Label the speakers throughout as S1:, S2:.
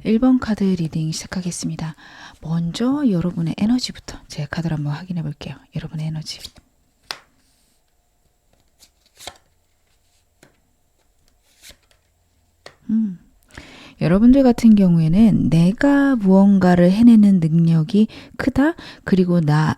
S1: 1번 카드 리딩 시작하겠습니다. 먼저 여러분의 에너지부터 제가 카드를 한번 확인해 볼게요. 여러분의 에너지. 여러분들 같은 경우에는 내가 무언가를 해내는 능력이 크다. 그리고 내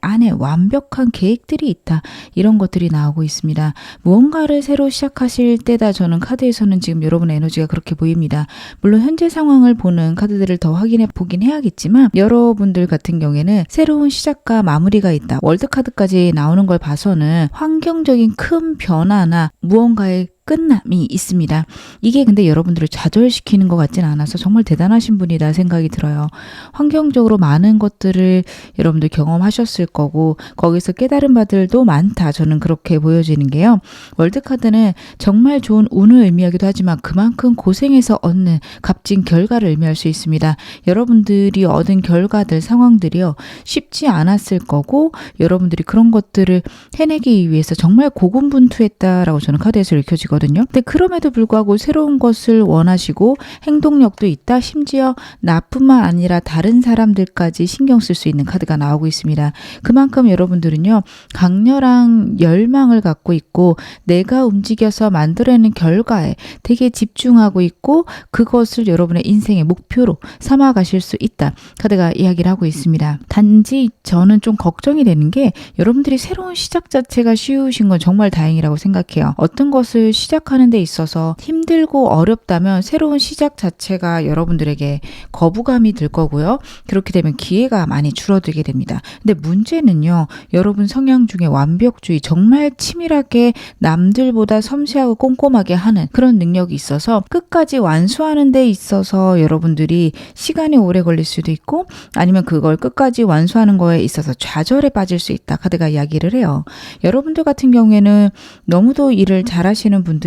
S1: 안에 완벽한 계획들이 있다. 이런 것들이 나오고 있습니다. 무언가를 새로 시작하실 때다. 저는 카드에서는 지금 여러분의 에너지가 그렇게 보입니다. 물론 현재 상황을 보는 카드들을 더 확인해 보긴 해야겠지만 여러분들 같은 경우에는 새로운 시작과 마무리가 있다. 월드카드까지 나오는 걸 봐서는 환경적인 큰 변화나 무언가의 끝남이 있습니다. 이게 근데 여러분들을 좌절시키는 것 같진 않아서 정말 대단하신 분이다 생각이 들어요. 환경적으로 많은 것들을 여러분들 경험하셨을 거고 거기서 깨달은 바들도 많다. 저는 그렇게 보여지는 게요. 월드카드는 정말 좋은 운을 의미하기도 하지만 그만큼 고생해서 얻는 값진 결과를 의미할 수 있습니다. 여러분들이 얻은 결과들, 상황들이요. 쉽지 않았을 거고 여러분들이 그런 것들을 해내기 위해서 정말 고군분투했다라고 저는 카드에서 읽혀지거든요. 근데 그럼에도 불구하고 새로운 것을 원하시고 행동력도 있다. 심지어 나뿐만 아니라 다른 사람들까지 신경 쓸 수 있는 카드가 나오고 있습니다. 그만큼 여러분들은요. 강렬한 열망을 갖고 있고 내가 움직여서 만들어내는 결과에 되게 집중하고 있고 그것을 여러분의 인생의 목표로 삼아 가실 수 있다. 카드가 이야기를 하고 있습니다. 단지 저는 좀 걱정이 되는 게 여러분들이 새로운 시작 자체가 쉬우신 건 정말 다행이라고 생각해요. 어떤 것을 시작하는 데 있어서 힘들고 어렵다면 새로운 시작 자체가 여러분들에게 거부감이 들 거고요. 그렇게 되면 기회가 많이 줄어들게 됩니다. 근데 문제는요. 여러분 성향 중에 완벽주의, 정말 치밀하게 남들보다 섬세하고 꼼꼼하게 하는 그런 능력이 있어서 끝까지 완수하는 데 있어서 여러분들이 시간이 오래 걸릴 수도 있고 아니면 그걸 끝까지 완수하는 거에 있어서 좌절에 빠질 수 있다. 카드가 이야기를 해요. 여러분들 같은 경우에는 너무도 일을 잘하시는 분들이고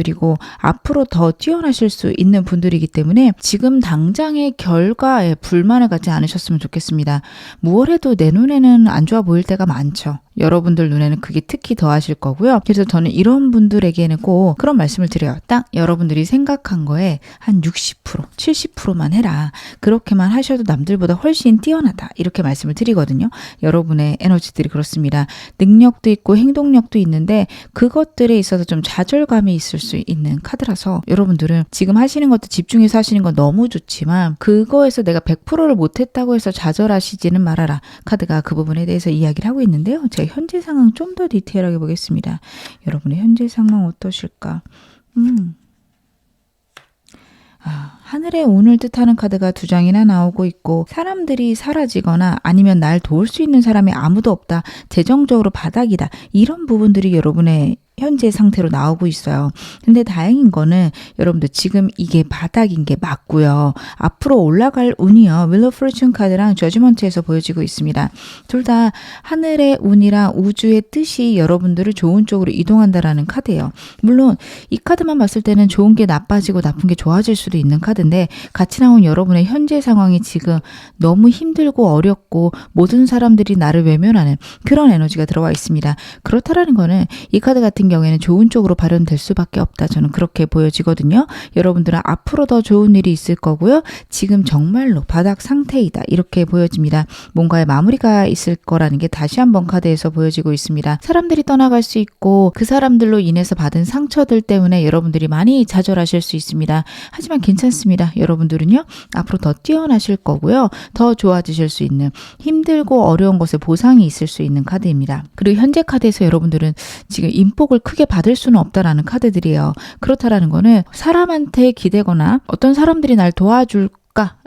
S1: 앞으로 더 뛰어나실 수 있는 분들이기 때문에 지금 당장의 결과에 불만을 갖지 않으셨으면 좋겠습니다. 무엇 해도 내 눈에는 안 좋아 보일 때가 많죠. 여러분들 눈에는 그게 특히 더하실 거고요. 그래서 저는 이런 분들에게는 꼭 그런 말씀을 드려요. 딱 여러분들이 생각한 거에 한 60%, 70%만 해라. 그렇게만 하셔도 남들보다 훨씬 뛰어나다. 이렇게 말씀을 드리거든요. 여러분의 에너지들이 그렇습니다. 능력도 있고 행동력도 있는데 그것들에 있어서 좀 좌절감이 있을 수 있는 카드라서 여러분들은 지금 하시는 것도 집중해서 하시는 건 너무 좋지만 그거에서 내가 100%를 못했다고 해서 좌절하시지는 말아라. 카드가 그 부분에 대해서 이야기를 하고 있는데요. 제가 현재 상황 좀 더 디테일하게 보겠습니다. 여러분의 현재 상황 어떠실까? 하늘의 운을 뜻하는 카드가 2장이나 나오고 있고 사람들이 사라지거나 아니면 날 도울 수 있는 사람이 아무도 없다. 재정적으로 바닥이다. 이런 부분들이 여러분의 현재 상태로 나오고 있어요. 근데 다행인 거는 여러분들 지금 이게 바닥인 게 맞고요. 앞으로 올라갈 운이요. 윌 오브 포춘 카드랑 저지먼트에서 보여지고 있습니다. 둘 다 하늘의 운이랑 우주의 뜻이 여러분들을 좋은 쪽으로 이동한다라는 카드예요. 물론 이 카드만 봤을 때는 좋은 게 나빠지고 나쁜 게 좋아질 수도 있는 카드인데 같이 나온 여러분의 현재 상황이 지금 너무 힘들고 어렵고 모든 사람들이 나를 외면하는 그런 에너지가 들어와 있습니다. 그렇다라는 거는 이 카드 같은 경우에는 좋은 쪽으로 발현될 수밖에 없다. 저는 그렇게 보여지거든요. 여러분들은 앞으로 더 좋은 일이 있을 거고요. 지금 정말로 바닥 상태이다. 이렇게 보여집니다. 뭔가의 마무리가 있을 거라는 게 다시 한번 카드에서 보여지고 있습니다. 사람들이 떠나갈 수 있고 그 사람들로 인해서 받은 상처들 때문에 여러분들이 많이 좌절하실 수 있습니다. 하지만 괜찮습니다. 여러분들은요. 앞으로 더 뛰어나실 거고요. 더 좋아지실 수 있는 힘들고 어려운 것에 보상이 있을 수 있는 카드입니다. 그리고 현재 카드에서 여러분들은 지금 인복을 크게 받을 수는 없다라는 카드들이에요. 그렇다라는 거는 사람한테 기대거나 어떤 사람들이 날 도와줄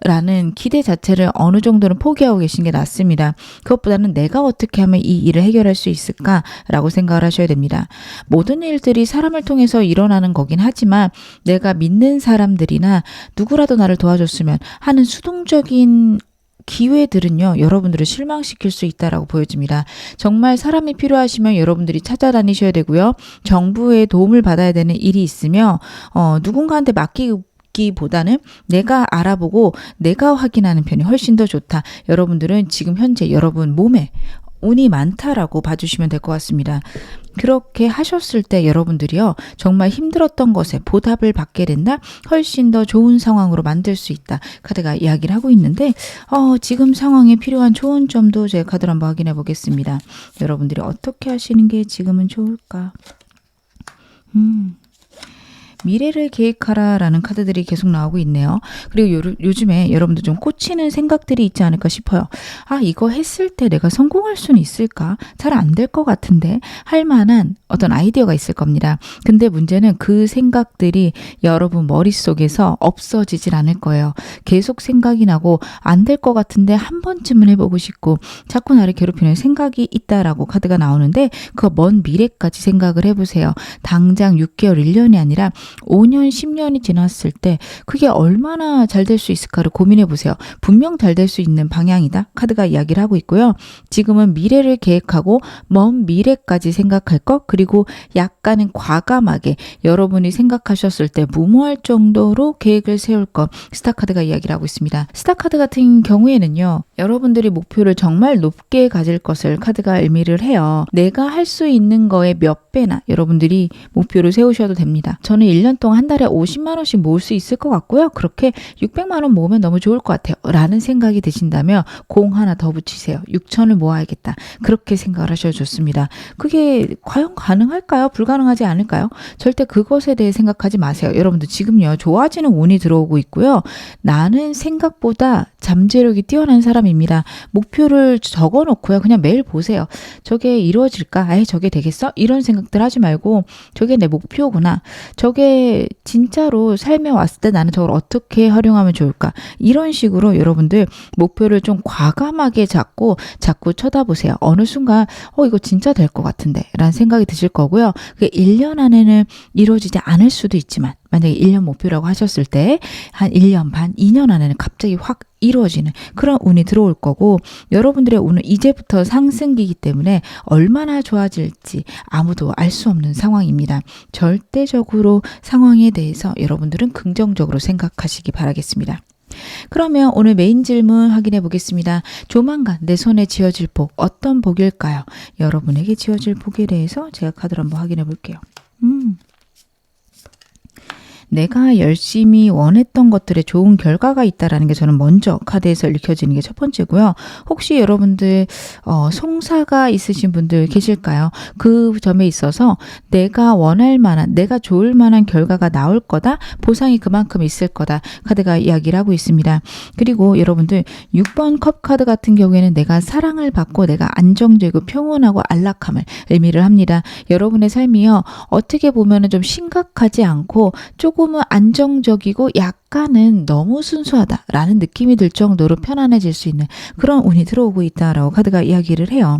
S1: 라는 기대 자체를 어느 정도는 포기하고 계신 게 낫습니다. 그것보다는 내가 어떻게 하면 이 일을 해결할 수 있을까라고 생각을 하셔야 됩니다. 모든 일들이 사람을 통해서 일어나는 거긴 하지만 내가 믿는 사람들이나 누구라도 나를 도와줬으면 하는 수동적인 기회들은요. 여러분들을 실망시킬 수 있다라고 보여집니다. 정말 사람이 필요하시면 여러분들이 찾아다니셔야 되고요. 정부의 도움을 받아야 되는 일이 있으며 누군가한테 맡기기보다는 내가 알아보고 내가 확인하는 편이 훨씬 더 좋다. 여러분들은 지금 현재 여러분 몸에 운이 많다라고 봐주시면 될 것 같습니다. 그렇게 하셨을 때 여러분들이요, 정말 힘들었던 것에 보답을 받게 된다, 훨씬 더 좋은 상황으로 만들 수 있다, 카드가 이야기를 하고 있는데, 지금 상황에 필요한 좋은 점도 제가 카드로 한번 확인해 보겠습니다. 여러분들이 어떻게 하시는 게 지금은 좋을까? 미래를 계획하라 라는 카드들이 계속 나오고 있네요. 그리고 요즘에 여러분들 좀 꽂히는 생각들이 있지 않을까 싶어요. 아, 이거 했을 때 내가 성공할 수는 있을까? 잘 안 될 것 같은데 할 만한 어떤 아이디어가 있을 겁니다. 근데 문제는 그 생각들이 여러분 머릿속에서 없어지질 않을 거예요. 계속 생각이 나고 안 될 것 같은데 한 번쯤은 해보고 싶고 자꾸 나를 괴롭히는 생각이 있다라고 카드가 나오는데, 그 먼 미래까지 생각을 해보세요. 당장 6개월, 1년이 아니라 5년, 10년이 지났을 때 그게 얼마나 잘 될 수 있을까를 고민해 보세요. 분명 잘 될 수 있는 방향이다, 카드가 이야기를 하고 있고요. 지금은 미래를 계획하고 먼 미래까지 생각할 것, 그리고 약간은 과감하게 여러분이 생각하셨을 때 무모할 정도로 계획을 세울 것, 스타카드가 이야기를 하고 있습니다. 스타카드 같은 경우에는요, 여러분들이 목표를 정말 높게 가질 것을 카드가 의미를 해요. 내가 할 수 있는 거에 몇 배나 여러분들이 목표를 세우셔도 됩니다. 저는 1년 동안 한 달에 50만 원씩 모을 수 있을 것 같고요. 그렇게 600만 원 모으면 너무 좋을 것 같아요 라는 생각이 드신다면 공 하나 더 붙이세요. 6천을 모아야겠다, 그렇게 생각을 하셔도 좋습니다. 그게 과연 가능할까요? 불가능하지 않을까요? 절대 그것에 대해 생각하지 마세요. 여러분들 지금요, 좋아지는 운이 들어오고 있고요. 나는 생각보다 잠재력이 뛰어난 사람입니다. 목표를 적어놓고요, 그냥 매일 보세요. 저게 이루어질까? 아예 저게 되겠어? 이런 생각들 하지 말고 저게 내 목표구나, 저게 진짜로 삶에 왔을 때 나는 저걸 어떻게 활용하면 좋을까, 이런 식으로 여러분들 목표를 좀 과감하게 잡고 자꾸 쳐다보세요. 어느 순간 이거 진짜 될 것 같은데 라는 생각이 드실 거고요. 그게 1년 안에는 이루어지지 않을 수도 있지만, 만약에 1년 목표라고 하셨을 때 한 1년 반, 2년 안에는 갑자기 확 이루어지는 그런 운이 들어올 거고, 여러분들의 운은 이제부터 상승기이기 때문에 얼마나 좋아질지 아무도 알 수 없는 상황입니다. 절대적으로 상황에 대해서 여러분들은 긍정적으로 생각하시기 바라겠습니다. 그러면 오늘 메인 질문 확인해 보겠습니다. 조만간 내 손에 쥐어질 복, 어떤 복일까요? 여러분에게 쥐어질 복에 대해서 제가 카드를 한번 확인해 볼게요. 내가 열심히 원했던 것들에 좋은 결과가 있다라는 게 저는 먼저 카드에서 읽혀지는 게 첫 번째고요. 혹시 여러분들 송사가 있으신 분들 계실까요? 그 점에 있어서 내가 원할 만한, 내가 좋을 만한 결과가 나올 거다, 보상이 그만큼 있을 거다, 카드가 이야기를 하고 있습니다. 그리고 여러분들 6번 컵 카드 같은 경우에는 내가 사랑을 받고 내가 안정되고 평온하고 안락함을 의미를 합니다. 여러분의 삶이요, 어떻게 보면 좀 심각하지 않고 조금은 안정적이고 약간은 너무 순수하다라는 느낌이 들 정도로 편안해질 수 있는 그런 운이 들어오고 있다라고 카드가 이야기를 해요.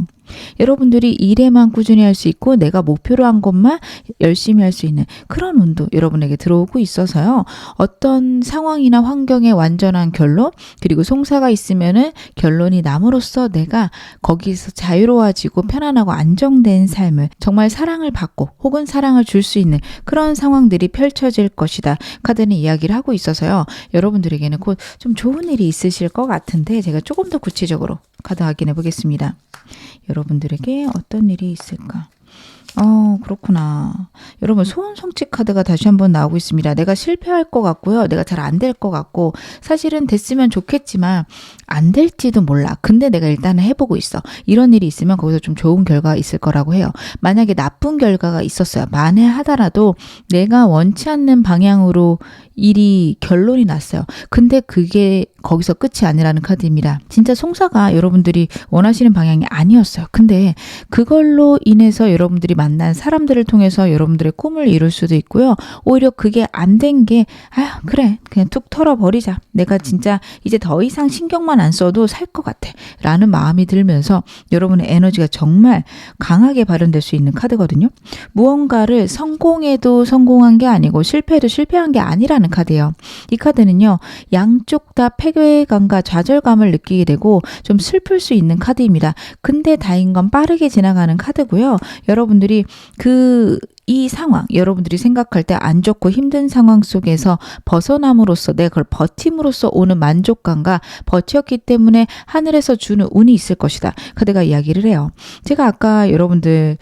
S1: 여러분들이 일에만 꾸준히 할 수 있고 내가 목표로 한 것만 열심히 할 수 있는 그런 운도 여러분에게 들어오고 있어서요. 어떤 상황이나 환경의 완전한 결론, 그리고 송사가 있으면은 결론이 남으로써 내가 거기서 자유로워지고 편안하고 안정된 삶을, 정말 사랑을 받고 혹은 사랑을 줄 수 있는 그런 상황들이 펼쳐질 것이다, 카드는 이야기를 하고 있어서요. 여러분들에게는 곧 좀 좋은 일이 있으실 것 같은데 제가 조금 더 구체적으로 카드 확인해 보겠습니다. 여러분들에게 어떤 일이 있을까? 그렇구나. 여러분, 소원 성취 카드가 다시 한번 나오고 있습니다. 내가 실패할 것 같고요. 내가 잘 안 될 것 같고, 사실은 됐으면 좋겠지만 안 될지도 몰라. 근데 내가 일단은 해보고 있어. 이런 일이 있으면 거기서 좀 좋은 결과가 있을 거라고 해요. 만약에 나쁜 결과가 있었어요. 만에 하더라도 내가 원치 않는 방향으로 일이 결론이 났어요. 근데 그게 거기서 끝이 아니라는 카드입니다. 진짜 송사가 여러분들이 원하시는 방향이 아니었어요. 근데 그걸로 인해서 여러분들이 만난 사람들을 통해서 여러분들의 꿈을 이룰 수도 있고요. 오히려 그게 안 된 게 그래, 그냥 툭 털어버리자. 내가 진짜 이제 더 이상 신경만 안 써도 살 것 같아 라는 마음이 들면서 여러분의 에너지가 정말 강하게 발현될 수 있는 카드거든요. 무언가를 성공해도 성공한 게 아니고 실패해도 실패한 게 아니라는 카드예요. 이 카드는요, 양쪽 다 패배감과 좌절감을 느끼게 되고 좀 슬플 수 있는 카드입니다. 근데 다행인 건 빠르게 지나가는 카드고요. 여러분들이 여러분들이 이 상황, 여러분들이 생각할 때 안 좋고 힘든 상황 속에서 벗어남으로써 내가 그걸 버팀으로써 오는 만족감과 버텼기 때문에 하늘에서 주는 운이 있을 것이다. 카드가 이야기를 해요. 제가 아까 여러분들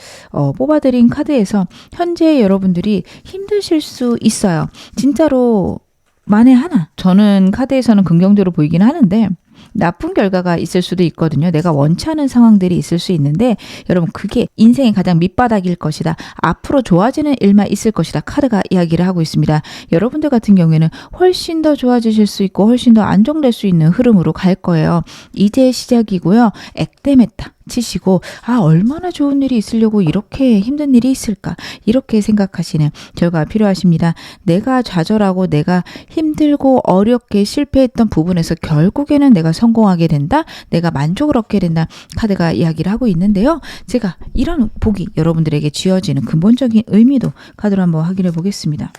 S1: 뽑아드린 카드에서 현재 여러분들이 힘드실 수 있어요. 진짜로 만에 하나. 저는 카드에서는 긍정적으로 보이긴 하는데 나쁜 결과가 있을 수도 있거든요. 내가 원치 않은 상황들이 있을 수 있는데 여러분 그게 인생의 가장 밑바닥일 것이다. 앞으로 좋아지는 일만 있을 것이다. 카드가 이야기를 하고 있습니다. 여러분들 같은 경우에는 훨씬 더 좋아지실 수 있고 훨씬 더 안정될 수 있는 흐름으로 갈 거예요. 이제 시작이고요. 액땜했다 치시고 얼마나 좋은 일이 있으려고 이렇게 힘든 일이 있을까 이렇게 생각하시는 결과가 필요하십니다. 내가 좌절하고 내가 힘들고 어렵게 실패했던 부분에서 결국에는 내가 성공하게 된다. 내가 만족을 얻게 된다. 카드가 이야기를 하고 있는데요. 제가 이런 복이 여러분들에게 쥐어지는 근본적인 의미도 카드로 한번 확인해 보겠습니다.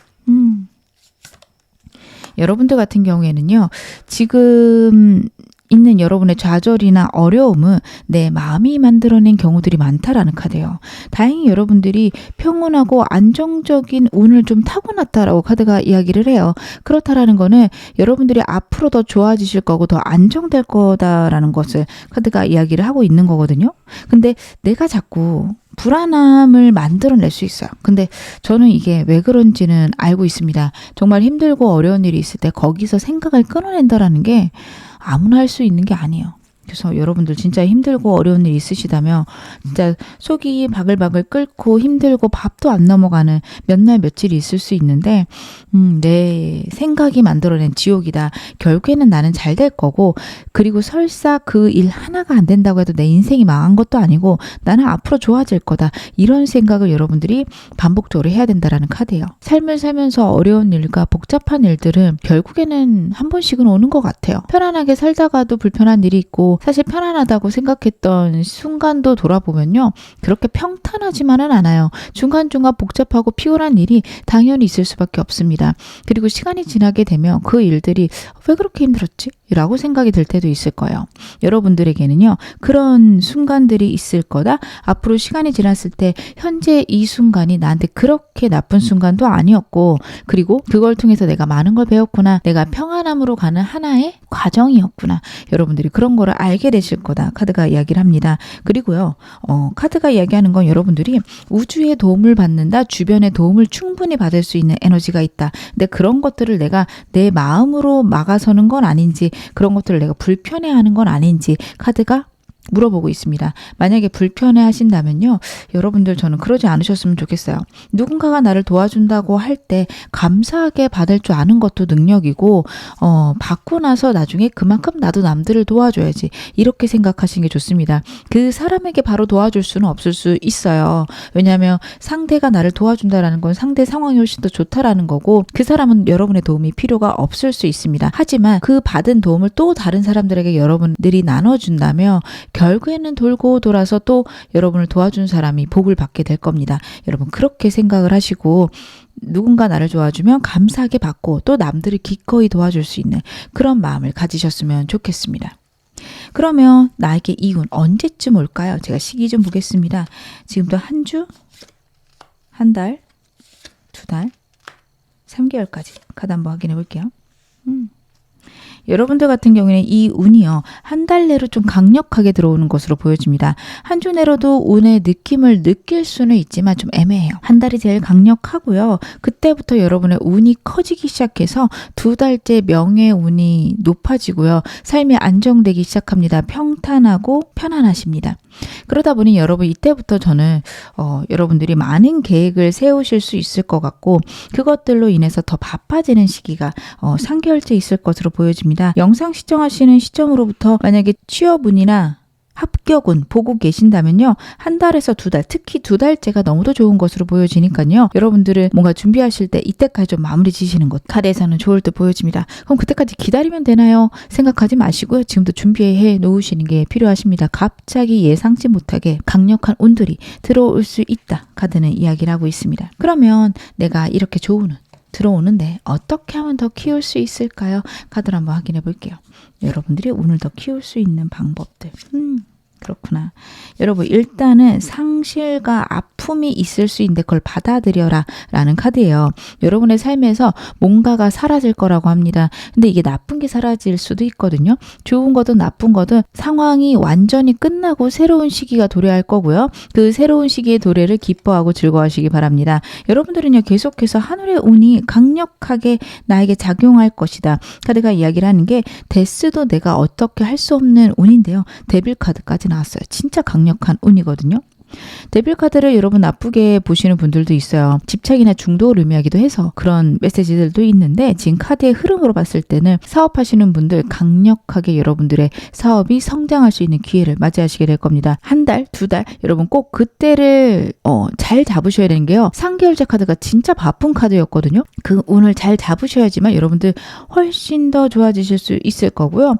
S1: 여러분들 같은 경우에는요. 지금 있는 여러분의 좌절이나 어려움은 내 마음이 만들어낸 경우들이 많다라는 카드예요. 다행히 여러분들이 평온하고 안정적인 운을 좀 타고났다라고 카드가 이야기를 해요. 그렇다라는 거는 여러분들이 앞으로 더 좋아지실 거고 더 안정될 거다라는 것을 카드가 이야기를 하고 있는 거거든요. 근데 내가 자꾸 불안함을 만들어낼 수 있어요. 근데 저는 이게 왜 그런지는 알고 있습니다. 정말 힘들고 어려운 일이 있을 때 거기서 생각을 끊어낸다라는 게 아무나 할 수 있는 게 아니에요. 그래서 여러분들 진짜 힘들고 어려운 일 있으시다면 진짜 속이 바글바글 끓고 힘들고 밥도 안 넘어가는 몇 날 며칠이 있을 수 있는데 내 생각이 만들어낸 지옥이다. 결국에는 나는 잘 될 거고 그리고 설사 그 일 하나가 안 된다고 해도 내 인생이 망한 것도 아니고 나는 앞으로 좋아질 거다. 이런 생각을 여러분들이 반복적으로 해야 된다라는 카드예요. 삶을 살면서 어려운 일과 복잡한 일들은 결국에는 한 번씩은 오는 것 같아요. 편안하게 살다가도 불편한 일이 있고 사실 편안하다고 생각했던 순간도 돌아보면요. 그렇게 평탄하지만은 않아요. 중간중간 복잡하고 피곤한 일이 당연히 있을 수밖에 없습니다. 그리고 시간이 지나게 되면 그 일들이 왜 그렇게 힘들었지? 라고 생각이 들 때도 있을 거예요. 여러분들에게는요. 그런 순간들이 있을 거다. 앞으로 시간이 지났을 때 현재 이 순간이 나한테 그렇게 나쁜 순간도 아니었고 그리고 그걸 통해서 내가 많은 걸 배웠구나. 내가 평안함으로 가는 하나의 과정이었구나. 여러분들이 그런 거를 알게 되실 거다. 카드가 이야기를 합니다. 그리고요. 카드가 이야기하는 건 여러분들이 우주의 도움을 받는다. 주변의 도움을 충분히 받을 수 있는 에너지가 있다. 근데 그런 것들을 내가 내 마음으로 막아서는 건 아닌지 그런 것들을 내가 불편해하는 건 아닌지 카드가 물어보고 있습니다. 만약에 불편해 하신다면요. 여러분들 저는 그러지 않으셨으면 좋겠어요. 누군가가 나를 도와준다고 할 때 감사하게 받을 줄 아는 것도 능력이고 받고 나서 나중에 그만큼 나도 남들을 도와줘야지 이렇게 생각하시는 게 좋습니다. 그 사람에게 바로 도와줄 수는 없을 수 있어요. 왜냐하면 상대가 나를 도와준다라는 건 상대 상황이 훨씬 더 좋다라는 거고 그 사람은 여러분의 도움이 필요가 없을 수 있습니다. 하지만 그 받은 도움을 또 다른 사람들에게 여러분들이 나눠준다면 결국에는 돌고 돌아서 또 여러분을 도와준 사람이 복을 받게 될 겁니다. 여러분 그렇게 생각을 하시고 누군가 나를 도와주면 감사하게 받고 또 남들을 기꺼이 도와줄 수 있는 그런 마음을 가지셨으면 좋겠습니다. 그러면 나에게 이 운 언제쯤 올까요? 제가 시기 좀 보겠습니다. 지금도 한 주, 한 달, 두 달, 3개월까지 카드 한번 확인해 볼게요. 여러분들 같은 경우에는 이 운이요. 한 달 내로 좀 강력하게 들어오는 것으로 보여집니다. 한 주 내로도 운의 느낌을 느낄 수는 있지만 좀 애매해요. 한 달이 제일 강력하고요. 그때부터 여러분의 운이 커지기 시작해서 두 달째 명예 운이 높아지고요. 삶이 안정되기 시작합니다. 평탄하고 편안하십니다. 그러다 보니 여러분 이때부터 저는 여러분들이 많은 계획을 세우실 수 있을 것 같고 그것들로 인해서 더 바빠지는 시기가 3개월째 있을 것으로 보여집니다. 영상 시청하시는 시점으로부터 만약에 취업운이나 합격운 보고 계신다면요. 한 달에서 두 달, 특히 두 달째가 너무도 좋은 것으로 보여지니까요. 여러분들은 뭔가 준비하실 때 이때까지 좀 마무리 지시는 것 카드에서는 좋을 듯 보여집니다. 그럼 그때까지 기다리면 되나요? 생각하지 마시고요. 지금도 준비해 놓으시는 게 필요하십니다. 갑자기 예상치 못하게 강력한 운들이 들어올 수 있다. 카드는 이야기를 하고 있습니다. 그러면 내가 이렇게 좋은 운 들어오는데 어떻게 하면 더 키울 수 있을까요? 카드를 한번 확인해 볼게요. 여러분들이 운을 더 키울 수 있는 방법들. 그렇구나. 여러분 일단은 상실과 아픔이 있을 수 있는데 그걸 받아들여라 라는 카드예요. 여러분의 삶에서 뭔가가 사라질 거라고 합니다. 근데 이게 나쁜 게 사라질 수도 있거든요. 좋은 거든 나쁜 거든 상황이 완전히 끝나고 새로운 시기가 도래할 거고요. 그 새로운 시기의 도래를 기뻐하고 즐거워하시기 바랍니다. 여러분들은요, 계속해서 하늘의 운이 강력하게 나에게 작용할 것이다. 카드가 이야기를 하는 게 데스도 내가 어떻게 할 수 없는 운인데요. 데빌 카드까지 나왔어요. 진짜 강력한 운이거든요. 데빌 카드를 여러분 나쁘게 보시는 분들도 있어요. 집착이나 중독을 의미하기도 해서 그런 메시지들도 있는데, 지금 카드의 흐름으로 봤을 때는 사업하시는 분들 강력하게 여러분들의 사업이 성장할 수 있는 기회를 맞이하시게 될 겁니다. 한 달, 두 달, 여러분 꼭 그때를 잘 잡으셔야 되는 게요. 상계열제 카드가 진짜 바쁜 카드였거든요. 그 운을 잘 잡으셔야지만 여러분들 훨씬 더 좋아지실 수 있을 거고요.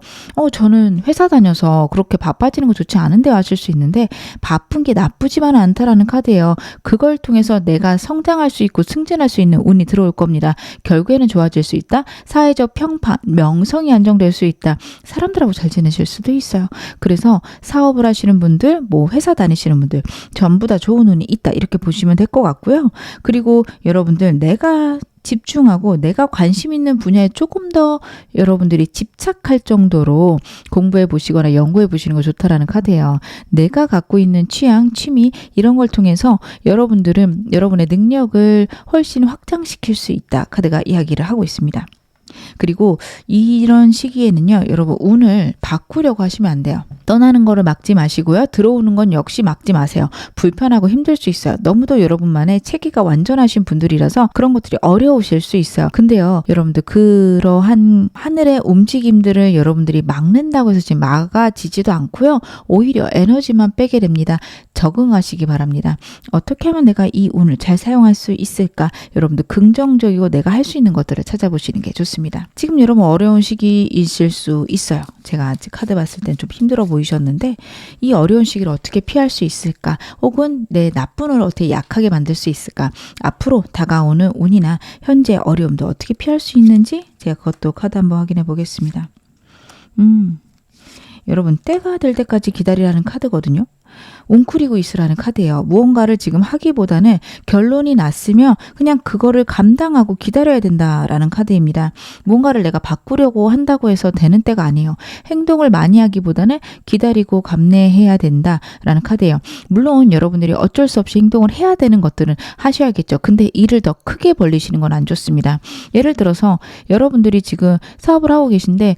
S1: 저는 회사 다녀서 그렇게 바빠지는 거 좋지 않은데 하실 수 있는데, 바쁜 게 나쁘지만 않다라는 카드예요. 그걸 통해서 내가 성장할 수 있고 승진할 수 있는 운이 들어올 겁니다. 결국에는 좋아질 수 있다. 사회적 평판, 명성이 안정될 수 있다. 사람들하고 잘 지내실 수도 있어요. 그래서 사업을 하시는 분들, 뭐 회사 다니시는 분들 전부 다 좋은 운이 있다, 이렇게 보시면 될 것 같고요. 그리고 여러분들 내가 집중하고 내가 관심 있는 분야에 조금 더 여러분들이 집착할 정도로 공부해 보시거나 연구해 보시는 거 좋다라는 카드예요. 내가 갖고 있는 취향, 취미 이런 걸 통해서 여러분들은 여러분의 능력을 훨씬 확장시킬 수 있다. 카드가 이야기를 하고 있습니다. 그리고 이런 시기에는요, 여러분 운을 바꾸려고 하시면 안 돼요. 떠나는 거를 막지 마시고요. 들어오는 건 역시 막지 마세요. 불편하고 힘들 수 있어요. 너무도 여러분만의 체계가 완전하신 분들이라서 그런 것들이 어려우실 수 있어요. 근데요, 여러분들 그러한 하늘의 움직임들을 여러분들이 막는다고 해서 지금 막아지지도 않고요. 오히려 에너지만 빼게 됩니다. 적응하시기 바랍니다. 어떻게 하면 내가 이 운을 잘 사용할 수 있을까? 여러분들 긍정적이고 내가 할 수 있는 것들을 찾아보시는 게 좋습니다. 지금 여러분 어려운 시기이실 수 있어요. 제가 아직 카드 봤을 땐 좀 힘들어 보이셨는데, 이 어려운 시기를 어떻게 피할 수 있을까? 혹은 내 나쁜 운을 어떻게 약하게 만들 수 있을까? 앞으로 다가오는 운이나 현재 어려움도 어떻게 피할 수 있는지 제가 그것도 카드 한번 확인해 보겠습니다. 여러분 때가 될 때까지 기다리라는 카드거든요. 웅크리고 있으라는 카드예요. 무언가를 지금 하기보다는 결론이 났으면 그냥 그거를 감당하고 기다려야 된다라는 카드입니다. 무언가를 내가 바꾸려고 한다고 해서 되는 때가 아니에요. 행동을 많이 하기보다는 기다리고 감내해야 된다라는 카드예요. 물론 여러분들이 어쩔 수 없이 행동을 해야 되는 것들은 하셔야겠죠. 근데 일을 더 크게 벌리시는 건 안 좋습니다. 예를 들어서 여러분들이 지금 사업을 하고 계신데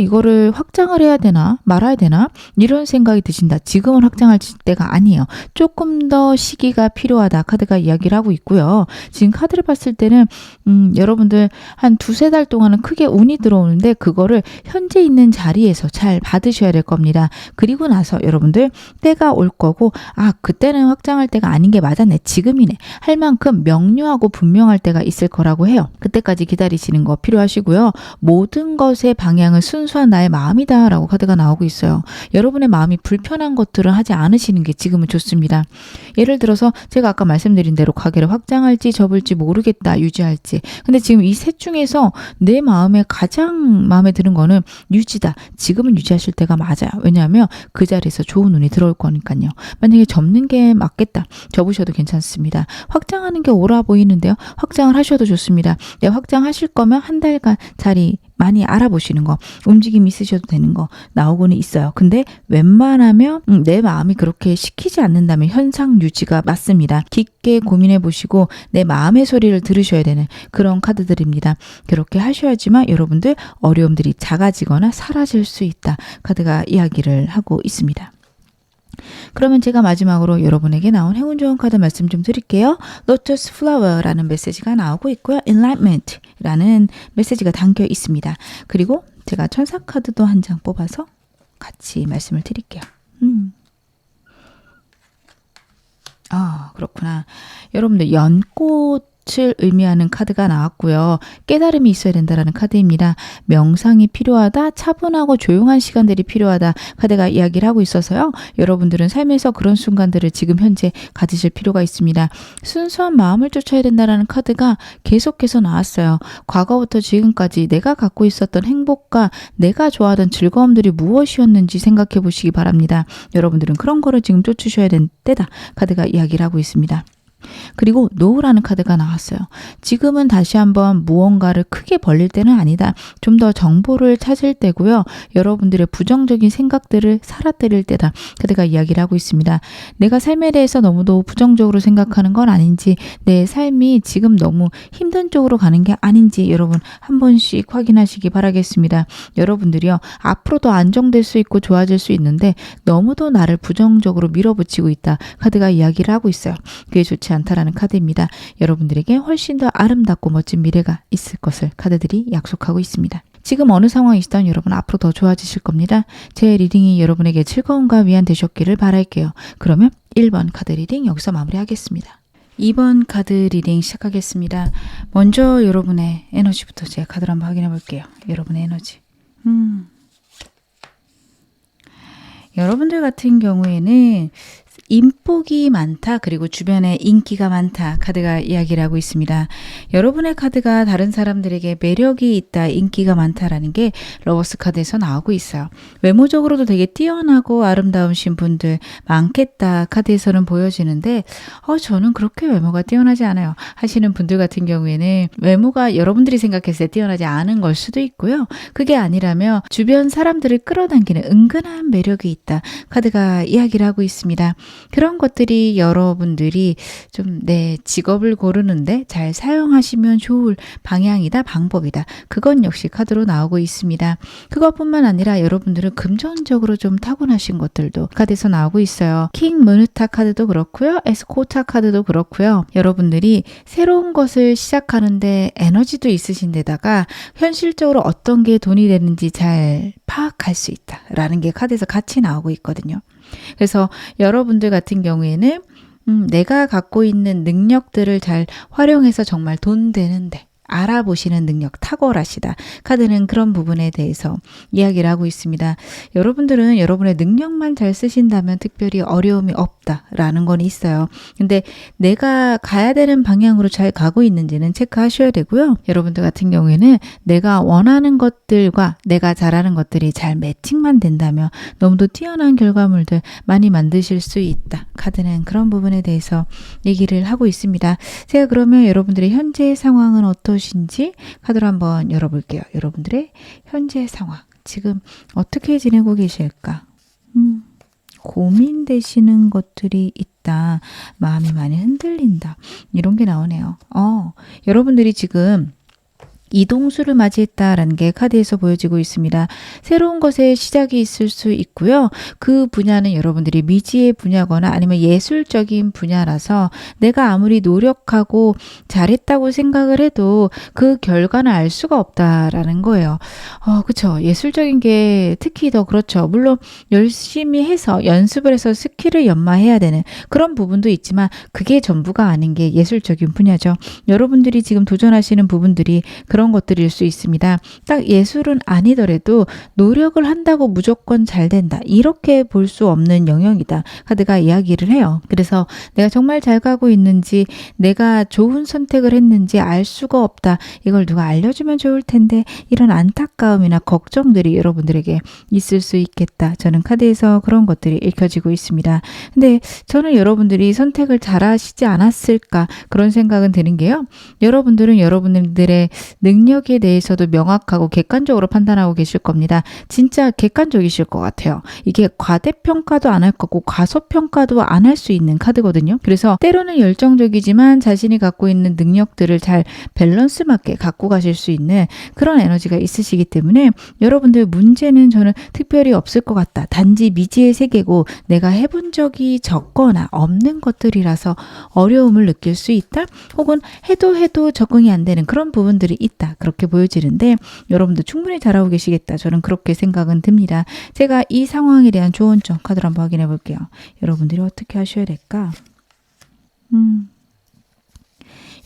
S1: 이거를 확장을 해야 되나 말아야 되나 이런 생각이 드신다. 지금은 확장할 때가 아니에요. 조금 더 시기가 필요하다. 카드가 이야기를 하고 있고요. 지금 카드를 봤을 때는 여러분들 한 두세 달 동안은 크게 운이 들어오는데 그거를 현재 있는 자리에서 잘 받으셔야 될 겁니다. 그리고 나서 여러분들 때가 올 거고, 그때는 확장할 때가 아닌 게 맞았네. 지금이네. 할 만큼 명료하고 분명할 때가 있을 거라고 해요. 그때까지 기다리시는 거 필요하시고요. 모든 것의 방향은 순수한 나의 마음이다 라고 카드가 나오고 있어요. 여러분의 마음이 불편한 것들은 하지 않으시는 게 지금은 좋습니다. 예를 들어서 제가 아까 말씀드린 대로 가게를 확장할지 접을지 모르겠다, 유지할지. 근데 지금 이 셋 중에서 내 마음에 가장 마음에 드는 거는 유지다. 지금은 유지하실 때가 맞아요. 왜냐하면 그 자리에서 좋은 운이 들어올 거니까요. 만약에 접는 게 맞겠다, 접으셔도 괜찮습니다. 확장하는 게 옳아 보이는데요. 확장을 하셔도 좋습니다. 확장하실 거면 한 달간 자리 많이 알아보시는 거, 움직임이 있으셔도 되는 거 나오고는 있어요. 근데 웬만하면 내 마음이 그렇게 시키지 않는다면 현상 유지가 맞습니다. 깊게 고민해 보시고 내 마음의 소리를 들으셔야 되는 그런 카드들입니다. 그렇게 하셔야지만 여러분들 어려움들이 작아지거나 사라질 수 있다. 카드가 이야기를 하고 있습니다. 그러면 제가 마지막으로 여러분에게 나온 행운 좋은 카드 말씀 좀 드릴게요. Lotus Flower라는 메시지가 나오고 있고요. Enlightenment라는 메시지가 담겨 있습니다. 그리고 제가 천사 카드도 한 장 뽑아서 같이 말씀을 드릴게요. 그렇구나. 여러분들 연꽃 을 의미하는 카드가 나왔고요. 깨달음이 있어야 된다라는 카드입니다. 명상이 필요하다, 차분하고 조용한 시간들이 필요하다 카드가 이야기를 하고 있어서요. 여러분들은 삶에서 그런 순간들을 지금 현재 가지실 필요가 있습니다. 순수한 마음을 쫓아야 된다라는 카드가 계속해서 나왔어요. 과거부터 지금까지 내가 갖고 있었던 행복과 내가 좋아하던 즐거움들이 무엇이었는지 생각해 보시기 바랍니다. 여러분들은 그런 거를 지금 쫓으셔야 될 때다 카드가 이야기를 하고 있습니다. 그리고 노우라는 카드가 나왔어요. 지금은 다시 한번 무언가를 크게 벌릴 때는 아니다. 좀 더 정보를 찾을 때고요. 여러분들의 부정적인 생각들을 사라뜨릴 때다. 카드가 이야기를 하고 있습니다. 내가 삶에 대해서 너무도 부정적으로 생각하는 건 아닌지, 내 삶이 지금 너무 힘든 쪽으로 가는 게 아닌지 여러분 한 번씩 확인하시기 바라겠습니다. 여러분들이요. 앞으로도 안정될 수 있고 좋아질 수 있는데 너무도 나를 부정적으로 밀어붙이고 있다. 카드가 이야기를 하고 있어요. 그게 좋지 않다라는 카드입니다. 여러분들에게 훨씬 더 아름답고 멋진 미래가 있을 것을 카드들이 약속하고 있습니다. 지금 어느 상황이시든 여러분 앞으로 더 좋아지실 겁니다. 제 리딩이 여러분에게 즐거움과 위안 되셨기를 바랄게요. 그러면 1번 카드 리딩 여기서 마무리하겠습니다. 2번 카드 리딩 시작하겠습니다. 먼저 여러분의 에너지부터 제가 카드를 한번 확인해 볼게요. 여러분의 에너지. 여러분들 같은 경우에는 인복이 많다, 그리고 주변에 인기가 많다 카드가 이야기를 하고 있습니다. 여러분의 카드가 다른 사람들에게 매력이 있다, 인기가 많다라는 게 러버스 카드에서 나오고 있어요. 외모적으로도 되게 뛰어나고 아름다우신 분들 많겠다 카드에서는 보여지는데 저는 그렇게 외모가 뛰어나지 않아요 하시는 분들 같은 경우에는 외모가 여러분들이 생각했을 때 뛰어나지 않은 걸 수도 있고요. 그게 아니라면 주변 사람들을 끌어당기는 은근한 매력이 있다 카드가 이야기를 하고 있습니다. 그런 것들이 여러분들이 좀 내 직업을 고르는데 잘 사용하시면 좋을 방향이다, 방법이다. 그건 역시 카드로 나오고 있습니다. 그것뿐만 아니라 여러분들은 금전적으로 좀 타고나신 것들도 카드에서 나오고 있어요. 킹 무누타 카드도 그렇고요. 에스코타 카드도 그렇고요. 여러분들이 새로운 것을 시작하는데 에너지도 있으신 데다가 현실적으로 어떤 게 돈이 되는지 잘 파악할 수 있다라는 게 카드에서 같이 나오고 있거든요. 그래서 여러분들 같은 경우에는 내가 갖고 있는 능력들을 잘 활용해서 정말 돈 되는데 알아보시는 능력 탁월하시다. 카드는 그런 부분에 대해서 이야기를 하고 있습니다. 여러분들은 여러분의 능력만 잘 쓰신다면 특별히 어려움이 없다라는 건 있어요. 근데 내가 가야 되는 방향으로 잘 가고 있는지는 체크하셔야 되고요. 여러분들 같은 경우에는 내가 원하는 것들과 내가 잘하는 것들이 잘 매칭만 된다면 너무도 뛰어난 결과물들 많이 만드실 수 있다. 카드는 그런 부분에 대해서 얘기를 하고 있습니다. 제가 그러면 여러분들의 현재 상황은 어떠신지 카드로 한번 열어볼게요. 여러분들의 현재 상황, 지금 어떻게 지내고 계실까? 고민되시는 것들이 있다. 마음이 많이 흔들린다. 이런 게 나오네요. 여러분들이 지금 이동수를 맞이했다라는 게 카드에서 보여지고 있습니다. 새로운 것의 시작이 있을 수 있고요. 그 분야는 여러분들이 미지의 분야거나 아니면 예술적인 분야라서 내가 아무리 노력하고 잘했다고 생각을 해도 그 결과는 알 수가 없다라는 거예요. 그렇죠. 예술적인 게 특히 더 그렇죠. 물론 열심히 해서 연습을 해서 스킬을 연마해야 되는 그런 부분도 있지만 그게 전부가 아닌 게 예술적인 분야죠. 여러분들이 지금 도전하시는 부분들이 그런 것들일 수 있습니다. 딱 예술은 아니더라도 노력을 한다고 무조건 잘 된다. 이렇게 볼 수 없는 영역이다. 카드가 이야기를 해요. 그래서 내가 정말 잘 가고 있는지 내가 좋은 선택을 했는지 알 수가 없다. 이걸 누가 알려주면 좋을 텐데 이런 안타까움이나 걱정들이 여러분들에게 있을 수 있겠다. 저는 카드에서 그런 것들이 읽혀지고 있습니다. 근데 저는 여러분들이 선택을 잘 하시지 않았을까 그런 생각은 드는 게요. 여러분들은 여러분들의 능력에 대해서도 명확하고 객관적으로 판단하고 계실 겁니다. 진짜 객관적이실 것 같아요. 이게 과대평가도 안 할 거고 과소평가도 안 할 수 있는 카드거든요. 그래서 때로는 열정적이지만 자신이 갖고 있는 능력들을 잘 밸런스 맞게 갖고 가실 수 있는 그런 에너지가 있으시기 때문에 여러분들 문제는 저는 특별히 없을 것 같다. 단지 미지의 세계고 내가 해본 적이 적거나 없는 것들이라서 어려움을 느낄 수 있다. 혹은 해도 적응이 안 되는 그런 부분들이 있다. 그렇게 보여지는데 여러분들 충분히 잘하고 계시겠다. 저는 그렇게 생각은 듭니다. 제가 이 상황에 대한 조언점 카드를 한번 확인해 볼게요. 여러분들이 어떻게 하셔야 될까?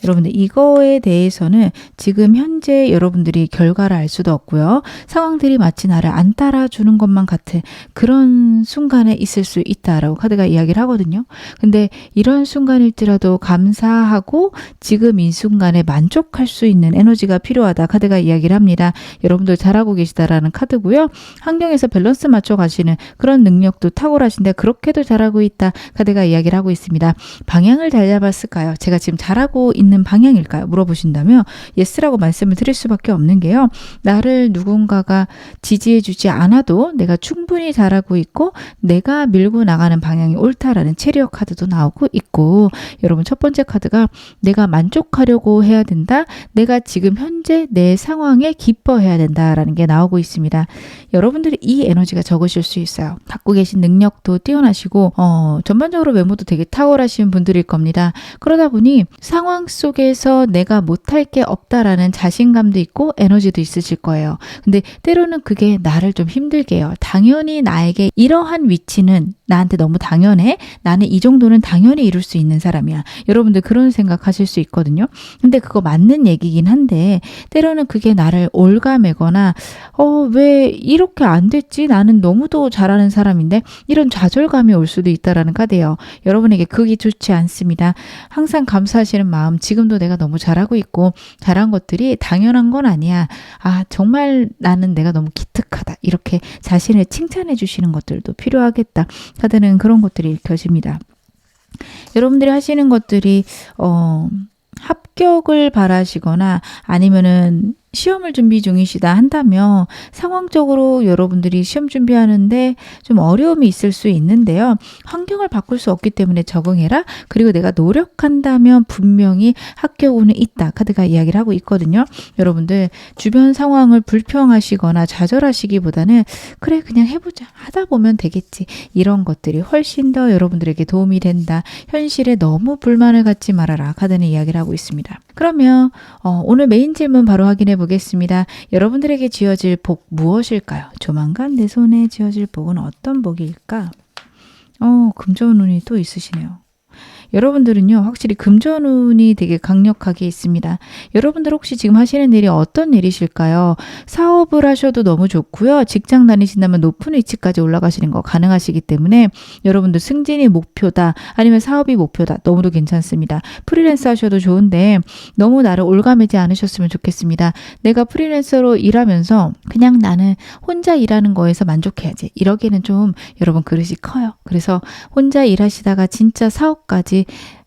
S1: 여러분들 이거에 대해서는 지금 현재 여러분들이 결과를 알 수도 없고요. 상황들이 마치 나를 안 따라주는 것만 같은 그런 순간에 있을 수 있다라고 카드가 이야기를 하거든요. 근데 이런 순간일지라도 감사하고 지금 이 순간에 만족할 수 있는 에너지가 필요하다. 카드가 이야기를 합니다. 여러분들 잘하고 계시다라는 카드고요. 환경에서 밸런스 맞춰 가시는 그런 능력도 탁월하신데 그렇게도 잘하고 있다. 카드가 이야기를 하고 있습니다. 방향을 잘 잡았을까요? 제가 지금 잘하고 있는 방향일까요? 물어보신다면 예스라고 말씀을 드릴 수밖에 없는 게요. 나를 누군가가 지지해 주지 않아도 내가 충분히 잘하고 있고 내가 밀고 나가는 방향이 옳다라는 체리어 카드도 나오고 있고 여러분 첫 번째 카드가 내가 만족하려고 해야 된다. 내가 지금 현재 내 상황에 기뻐해야 된다라는 게 나오고 있습니다. 여러분들이 이 에너지가 적으실 수 있어요. 갖고 계신 능력도 뛰어나시고 전반적으로 외모도 되게 탁월하신 분들일 겁니다. 그러다 보니 상황 속에서 내가 못할 게 없다라는 자신감도 있고 에너지도 있으실 거예요. 근데 때로는 그게 나를 좀 힘들게 해요. 당연히 나에게 이러한 위치는 나한테 너무 당연해. 나는 이 정도는 당연히 이룰 수 있는 사람이야. 여러분들 그런 생각하실 수 있거든요. 근데 그거 맞는 얘기긴 한데 때로는 그게 나를 올가매거나 왜 이렇게 안 됐지? 나는 너무도 잘하는 사람인데 이런 좌절감이 올 수도 있다라는 카드예요. 여러분에게 그게 좋지 않습니다. 항상 감사하시는 마음 지금도 내가 너무 잘하고 있고 잘한 것들이 당연한 건 아니야. 정말 나는 내가 너무 기특하다. 이렇게 자신을 칭찬해 주시는 것들도 필요하겠다. 카드는 그런 것들이 읽혀집니다. 여러분들이 하시는 것들이 합격을 바라시거나 아니면은 시험을 준비 중이시다 한다면 상황적으로 여러분들이 시험 준비하는데 좀 어려움이 있을 수 있는데요. 환경을 바꿀 수 없기 때문에 적응해라. 그리고 내가 노력한다면 분명히 합격운은 있다. 카드가 이야기를 하고 있거든요. 여러분들 주변 상황을 불평하시거나 좌절하시기보다는 그래 그냥 해보자. 하다 보면 되겠지. 이런 것들이 훨씬 더 여러분들에게 도움이 된다. 현실에 너무 불만을 갖지 말아라. 카드는 이야기를 하고 있습니다. 그러면 오늘 메인 질문 바로 확인해 보겠습니다. 여러분들에게 지어질 복 무엇일까요? 조만간 내 손에 지어질 복은 어떤 복일까? 금전운이 또 있으시네요. 여러분들은요 확실히 금전운이 되게 강력하게 있습니다. 여러분들 혹시 지금 하시는 일이 어떤 일이실까요? 사업을 하셔도 너무 좋고요. 직장 다니신다면 높은 위치까지 올라가시는 거 가능하시기 때문에 여러분들 승진이 목표다 아니면 사업이 목표다 너무도 괜찮습니다. 프리랜서 하셔도 좋은데 너무 나를 올가매지 않으셨으면 좋겠습니다. 내가 프리랜서로 일하면서 그냥 나는 혼자 일하는 거에서 만족해야지 이러기에는 좀 여러분 그릇이 커요. 그래서 혼자 일하시다가 진짜 사업까지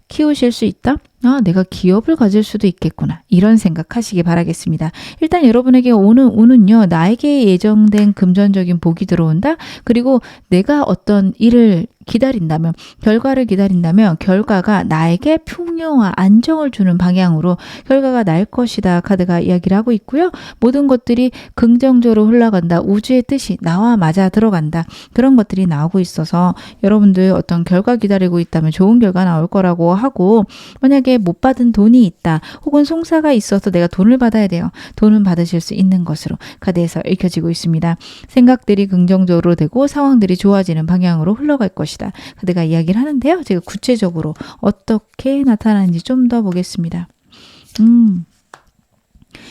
S1: 키우실 수 있다? 내가 기업을 가질 수도 있겠구나. 이런 생각하시기 바라겠습니다. 일단 여러분에게 오는 운은요. 나에게 예정된 금전적인 복이 들어온다. 그리고 내가 어떤 일을 기다린다면 결과를 기다린다면 결과가 나에게 풍요와 안정을 주는 방향으로 결과가 날 것이다. 카드가 이야기를 하고 있고요. 모든 것들이 긍정적으로 흘러간다. 우주의 뜻이 나와 맞아 들어간다. 그런 것들이 나오고 있어서 여러분들 어떤 결과 기다리고 있다면 좋은 결과 나올 거라고 하고 만약에 못 받은 돈이 있다. 혹은 송사가 있어서 내가 돈을 받아야 돼요. 돈은 받으실 수 있는 것으로 카드에서 읽혀지고 있습니다. 생각들이 긍정적으로 되고 상황들이 좋아지는 방향으로 흘러갈 것이다. 카드가 이야기를 하는데요. 제가 구체적으로 어떻게 나타나는지 좀 더 보겠습니다.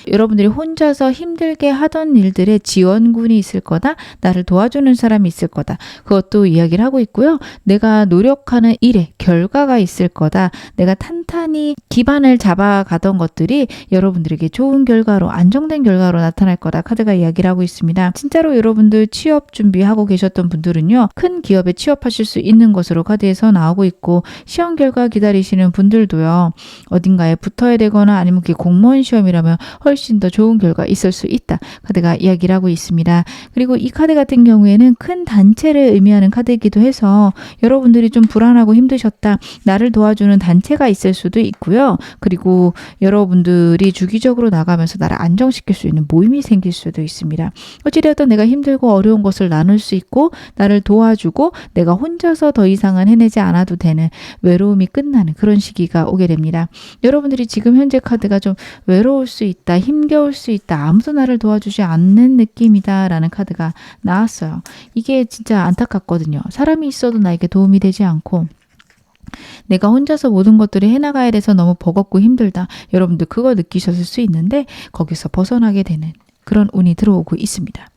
S1: 여러분들이 혼자서 힘들게 하던 일들에 지원군이 있을 거다. 나를 도와주는 사람이 있을 거다. 그것도 이야기를 하고 있고요. 내가 노력하는 일에 결과가 있을 거다. 내가 탄탄히 기반을 잡아가던 것들이 여러분들에게 좋은 결과로 안정된 결과로 나타날 거다. 카드가 이야기를 하고 있습니다. 진짜로 여러분들 취업 준비하고 계셨던 분들은요. 큰 기업에 취업하실 수 있는 것으로 카드에서 나오고 있고 시험 결과 기다리시는 분들도요. 어딘가에 붙어야 되거나 아니면 그게 공무원 시험이라면 훨씬 더 좋은 결과 있을 수 있다. 카드가 이야기를 하고 있습니다. 그리고 이 카드 같은 경우에는 큰 단체를 의미하는 카드이기도 해서 여러분들이 좀 불안하고 힘드셨다. 나를 도와주는 단체가 있을 수도 있고요. 그리고 여러분들이 주기적으로 나가면서 나를 안정시킬 수 있는 모임이 생길 수도 있습니다. 어찌되었든 내가 힘들고 어려운 것을 나눌 수 있고 나를 도와주고 내가 혼자서 더 이상은 해내지 않아도 되는 외로움이 끝나는 그런 시기가 오게 됩니다. 여러분들이 지금 현재 카드가 좀 외로울 수 있다. 힘겨울 수 있다. 아무도 나를 도와주지 않는 느낌이다. 라는 카드가 나왔어요. 이게 진짜 안타깝거든요. 사람이 있어도 나에게 도움이 되지 않고 내가 혼자서 모든 것들을 해나가야 돼서 너무 버겁고 힘들다. 여러분들 그거 느끼셨을 수 있는데 거기서 벗어나게 되는 그런 운이 들어오고 있습니다.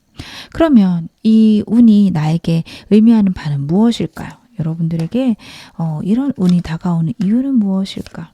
S1: 그러면 이 운이 나에게 의미하는 바는 무엇일까요? 여러분들에게 이런 운이 다가오는 이유는 무엇일까?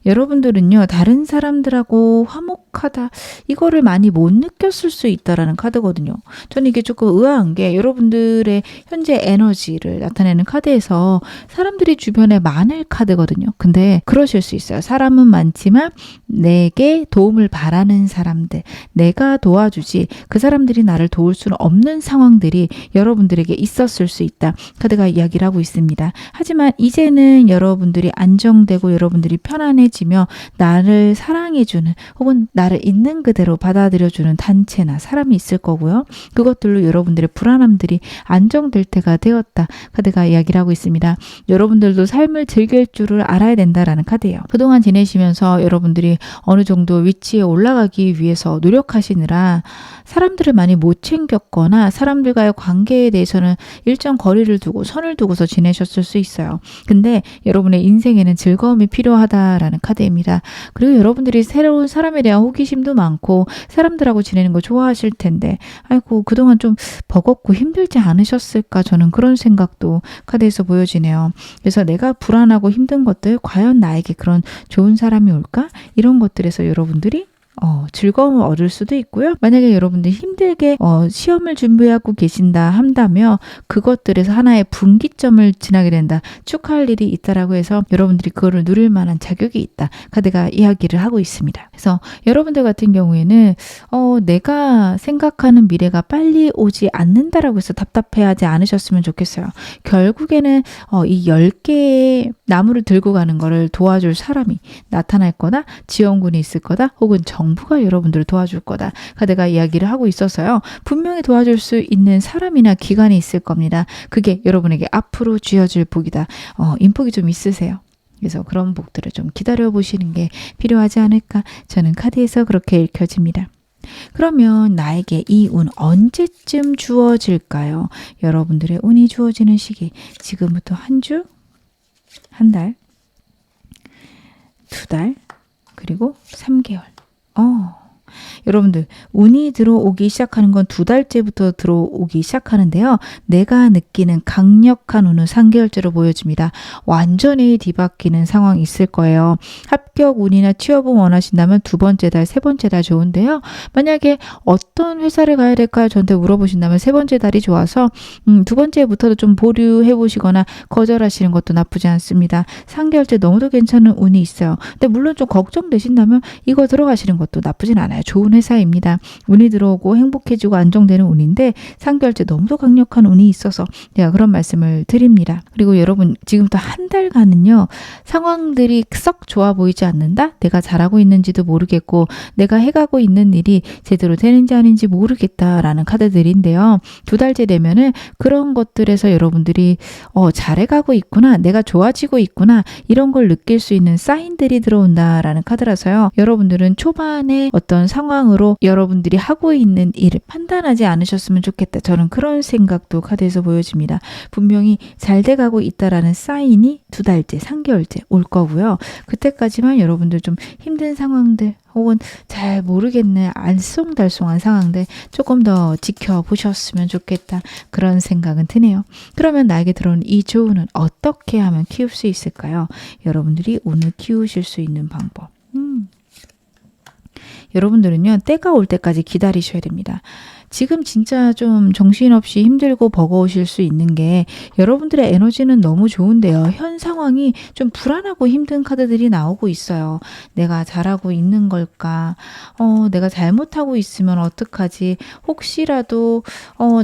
S1: 여러분들은요, 다른 사람들하고 화목하다, 이거를 많이 못 느꼈을 수 있다라는 카드거든요. 저는 이게 조금 의아한 게 여러분들의 현재 에너지를 나타내는 카드에서 사람들이 주변에 많을 카드거든요. 근데 그러실 수 있어요. 사람은 많지만 내게 도움을 바라는 사람들, 내가 도와주지 그 사람들이 나를 도울 수는 없는 상황들이 여러분들에게 있었을 수 있다. 카드가 이야기를 하고 있습니다. 하지만 이제는 여러분들이 안정되고 여러분들이 편안해지며 나를 사랑해주는 혹은 나를 있는 그대로 받아들여주는 단체나 사람이 있을 거고요. 그것들로 여러분들의 불안함들이 안정될 때가 되었다. 카드가 이야기를 하고 있습니다. 여러분들도 삶을 즐길 줄을 알아야 된다라는 카드예요. 그동안 지내시면서 여러분들이 어느 정도 위치에 올라가기 위해서 노력하시느라 사람들을 많이 못 챙겼거나 사람들과의 관계에 대해서는 일정 거리를 두고 선을 두고서 지내셨을 수 있어요. 근데 여러분의 인생에는 즐거움이 필요하다라는 카드입니다. 그리고 여러분들이 새로운 사람에 대한 호기심도 많고 사람들하고 지내는 거 좋아하실 텐데 아이고 그동안 좀 버겁고 힘들지 않으셨을까 저는 그런 생각도 카드에서 보여지네요. 그래서 내가 불안하고 힘든 것들 과연 나에게 그런 좋은 사람이 올까? 이런 것들에서 여러분들이 즐거움을 얻을 수도 있고요. 만약에 여러분들이 힘들게 시험을 준비하고 계신다 한다면 그것들에서 하나의 분기점을 지나게 된다. 축하할 일이 있다라고 해서 여러분들이 그거를 누릴 만한 자격이 있다. 카드가 이야기를 하고 있습니다. 그래서 여러분들 같은 경우에는 내가 생각하는 미래가 빨리 오지 않는다라고 해서 답답해하지 않으셨으면 좋겠어요. 결국에는 이 10개의 나무를 들고 가는 거를 도와줄 사람이 나타날 거다. 지원군이 있을 거다. 혹은 정부가 여러분들을 도와줄 거다. 카드가 이야기를 하고 있어서요. 분명히 도와줄 수 있는 사람이나 기관이 있을 겁니다. 그게 여러분에게 앞으로 쥐어질 복이다. 인복이 좀 있으세요. 그래서 그런 복들을 좀 기다려 보시는 게 필요하지 않을까. 저는 카드에서 그렇게 읽혀집니다. 그러면 나에게 이 운 언제쯤 주어질까요? 여러분들의 운이 주어지는 시기. 지금부터 한 주, 한 달, 2달, 그리고 3개월. 여러분들 운이 들어오기 시작하는 건 2달째부터 들어오기 시작하는데요. 내가 느끼는 강력한 운은 3개월째로 보여집니다. 완전히 뒤바뀌는 상황이 있을 거예요. 합격 운이나 취업을 원하신다면 2번째 달, 3번째 달 좋은데요. 만약에 어떤 회사를 가야 될까요? 저한테 물어보신다면 3번째 달이 좋아서 2번째부터도 좀 보류해 보시거나 거절하시는 것도 나쁘지 않습니다. 3개월째 너무도 괜찮은 운이 있어요. 근데 물론 좀 걱정되신다면 이거 들어가시는 것도 나쁘진 않아요. 좋은 회사입니다. 운이 들어오고 행복해지고 안정되는 운인데 3개월째 너무도 강력한 운이 있어서 제가 그런 말씀을 드립니다. 그리고 여러분 지금부터 한 달간은요. 상황들이 썩 좋아 보이지 않는다? 내가 잘하고 있는지도 모르겠고 내가 해가고 있는 일이 제대로 되는지 아닌지 모르겠다라는 카드들인데요. 2달째 되면은 그런 것들에서 여러분들이 잘해가고 있구나. 내가 좋아지고 있구나. 이런 걸 느낄 수 있는 사인들이 들어온다라는 카드라서요. 여러분들은 초반에 어떤 상황으로 여러분들이 하고 있는 일을 판단하지 않으셨으면 좋겠다. 저는 그런 생각도 카드에서 보여집니다. 분명히 잘 돼가고 있다라는 사인이 2달째, 3개월째 올 거고요. 그때까지만 여러분들 좀 힘든 상황들 혹은 잘 모르겠는 알쏭달쏭한 상황들 조금 더 지켜보셨으면 좋겠다. 그런 생각은 드네요. 그러면 나에게 들어오는 이 조언은 어떻게 하면 키울 수 있을까요? 여러분들이 오늘 키우실 수 있는 방법. 여러분들은요. 때가 올 때까지 기다리셔야 됩니다. 지금 진짜 좀 정신없이 힘들고 버거우실 수 있는 게 여러분들의 에너지는 너무 좋은데요. 현 상황이 좀 불안하고 힘든 카드들이 나오고 있어요. 내가 잘하고 있는 걸까? 내가 잘못하고 있으면 어떡하지? 혹시라도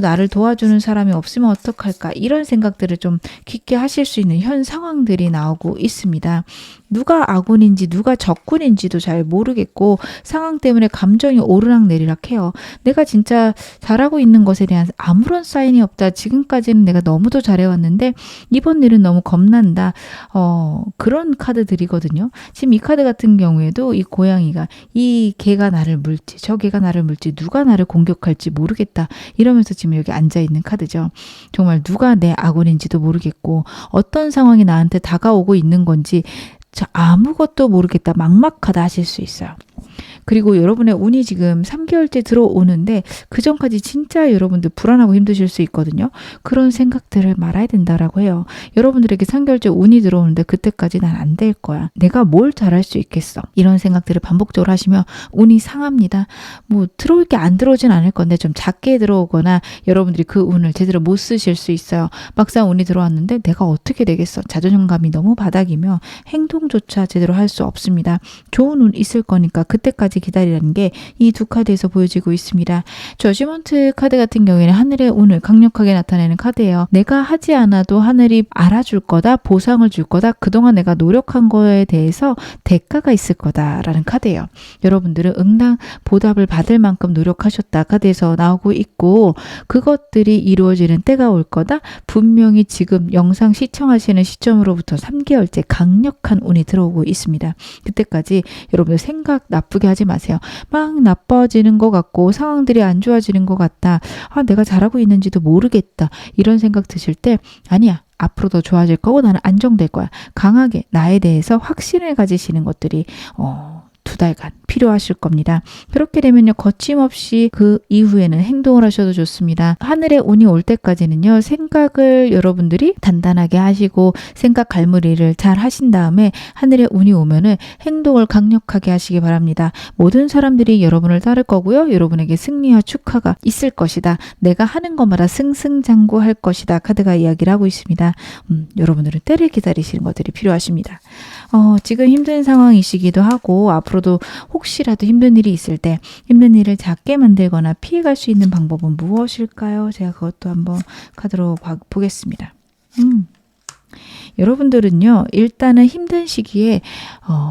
S1: 나를 도와주는 사람이 없으면 어떡할까? 이런 생각들을 좀 깊게 하실 수 있는 현 상황들이 나오고 있습니다. 누가 아군인지 누가 적군인지도 잘 모르겠고 상황 때문에 감정이 오르락내리락 해요. 내가 진짜 잘하고 있는 것에 대한 아무런 사인이 없다. 지금까지는 내가 너무도 잘해왔는데 이번 일은 너무 겁난다. 그런 카드들이거든요. 지금 이 카드 같은 경우에도 이 고양이가 이 개가 나를 물지 저 개가 나를 물지 누가 나를 공격할지 모르겠다. 이러면서 지금 여기 앉아있는 카드죠. 정말 누가 내 아군인지도 모르겠고 어떤 상황이 나한테 다가오고 있는 건지 아무것도 모르겠다. 막막하다 하실 수 있어요. 그리고 여러분의 운이 지금 3개월째 들어오는데 그 전까지 진짜 여러분들 불안하고 힘드실 수 있거든요. 그런 생각들을 말아야 된다라고 해요. 여러분들에게 3개월째 운이 들어오는데 그때까지 난 안 될 거야. 내가 뭘 잘할 수 있겠어. 이런 생각들을 반복적으로 하시면 운이 상합니다. 뭐 들어올 게 안 들어오진 않을 건데 좀 작게 들어오거나 여러분들이 그 운을 제대로 못 쓰실 수 있어요. 막상 운이 들어왔는데 내가 어떻게 되겠어. 자존감이 너무 바닥이며 행동조차 제대로 할 수 없습니다. 좋은 운 있을 거니까 그때까지 기다리라는 게 이 두 카드에서 보여지고 있습니다. 저지먼트 카드 같은 경우에는 하늘의 운을 강력하게 나타내는 카드예요. 내가 하지 않아도 하늘이 알아줄 거다, 보상을 줄 거다, 그동안 내가 노력한 거에 대해서 대가가 있을 거다라는 카드예요. 여러분들은 응당 보답을 받을 만큼 노력하셨다 카드에서 나오고 있고 그것들이 이루어지는 때가 올 거다. 분명히 지금 영상 시청하시는 시점으로부터 3개월째 강력한 운이 들어오고 있습니다. 그때까지 여러분들 생각 나쁘게 하지 마세요. 막 나빠지는 것 같고 상황들이 안 좋아지는 것 같다. 내가 잘하고 있는지도 모르겠다. 이런 생각 드실 때 아니야. 앞으로 더 좋아질 거고 나는 안정될 거야. 강하게 나에 대해서 확신을 가지시는 것들이 2달간 필요하실 겁니다. 그렇게 되면요. 거침없이 그 이후에는 행동을 하셔도 좋습니다. 하늘의 운이 올 때까지는요. 생각을 여러분들이 단단하게 하시고 생각 갈무리를 잘 하신 다음에 하늘의 운이 오면은 행동을 강력하게 하시기 바랍니다. 모든 사람들이 여러분을 따를 거고요. 여러분에게 승리와 축하가 있을 것이다. 내가 하는 것마다 승승장구할 것이다. 카드가 이야기를 하고 있습니다. 여러분들은 때를 기다리시는 것들이 필요하십니다. 지금 힘든 상황이시기도 하고 앞으로도 혹시라도 힘든 일이 있을 때 힘든 일을 작게 만들거나 피해갈 수 있는 방법은 무엇일까요? 제가 그것도 한번 카드로 보겠습니다. 여러분들은요. 일단은 힘든 시기에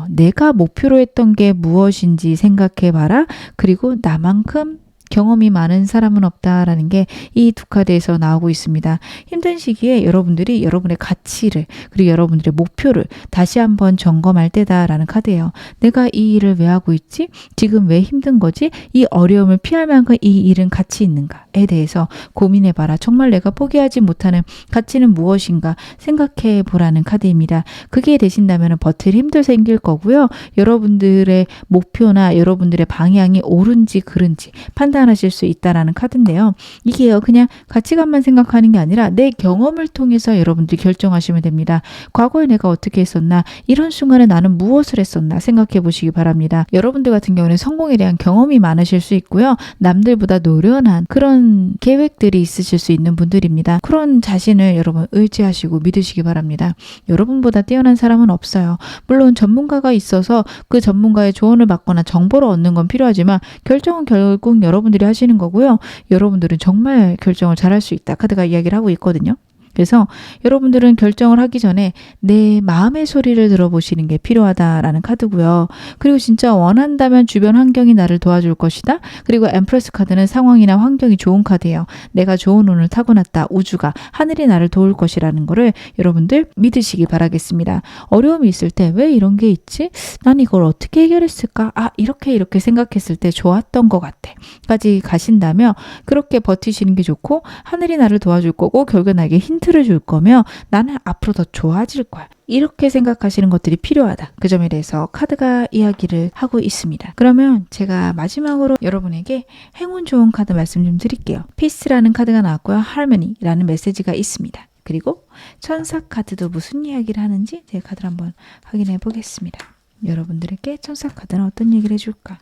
S1: 내가 목표로 했던 게 무엇인지 생각해 봐라. 그리고 나만큼 경험이 많은 사람은 없다라는 게 이 두 카드에서 나오고 있습니다. 힘든 시기에 여러분들이 여러분의 가치를 그리고 여러분들의 목표를 다시 한번 점검할 때다라는 카드예요. 내가 이 일을 왜 하고 있지? 지금 왜 힘든 거지? 이 어려움을 피할 만큼 이 일은 가치 있는가에 대해서 고민해봐라. 정말 내가 포기하지 못하는 가치는 무엇인가 생각해 보라는 카드입니다. 그게 되신다면 버틸 힘도 생길 거고요. 여러분들의 목표나 여러분들의 방향이 옳은지 그른지 판단하실 수 있다라는 카드인데요. 이게요. 그냥 가치관만 생각하는 게 아니라 내 경험을 통해서 여러분들이 결정하시면 됩니다. 과거에 내가 어떻게 했었나? 이런 순간에 나는 무엇을 했었나? 생각해 보시기 바랍니다. 여러분들 같은 경우는 성공에 대한 경험이 많으실 수 있고요. 남들보다 노련한 그런 계획들이 있으실 수 있는 분들입니다. 그런 자신을 여러분 의지하시고 믿으시기 바랍니다. 여러분보다 뛰어난 사람은 없어요. 물론 전문가가 있어서 그 전문가의 조언을 받거나 정보를 얻는 건 필요하지만 결정은 결국 여러분들이 하시는 거고요. 여러분들은 정말 결정을 잘할 수 있다. 카드가 이야기를 하고 있거든요. 그래서 여러분들은 결정을 하기 전에 내 마음의 소리를 들어보시는 게 필요하다라는 카드고요. 그리고 진짜 원한다면 주변 환경이 나를 도와줄 것이다. 그리고 엠프레스 카드는 상황이나 환경이 좋은 카드예요. 내가 좋은 운을 타고났다. 우주가 하늘이 나를 도울 것이라는 거를 여러분들 믿으시기 바라겠습니다. 어려움이 있을 때 왜 이런 게 있지? 난 이걸 어떻게 해결했을까? 이렇게 생각했을 때 좋았던 것 같아. 까지 가신다면 그렇게 버티시는 게 좋고 하늘이 나를 도와줄 거고 결국 나에게 힌트를 줄 거며 나는 앞으로 더 좋아질 거야. 이렇게 생각하시는 것들이 필요하다. 그 점에 대해서 카드가 이야기를 하고 있습니다. 그러면 제가 마지막으로 여러분에게 행운 좋은 카드 말씀 좀 드릴게요. 피스라는 카드가 나왔고요. 하모니라는 메시지가 있습니다. 그리고 천사 카드도 무슨 이야기를 하는지 제가 카드를 한번 확인해 보겠습니다. 여러분들에게 천사 카드는 어떤 얘기를 해줄까?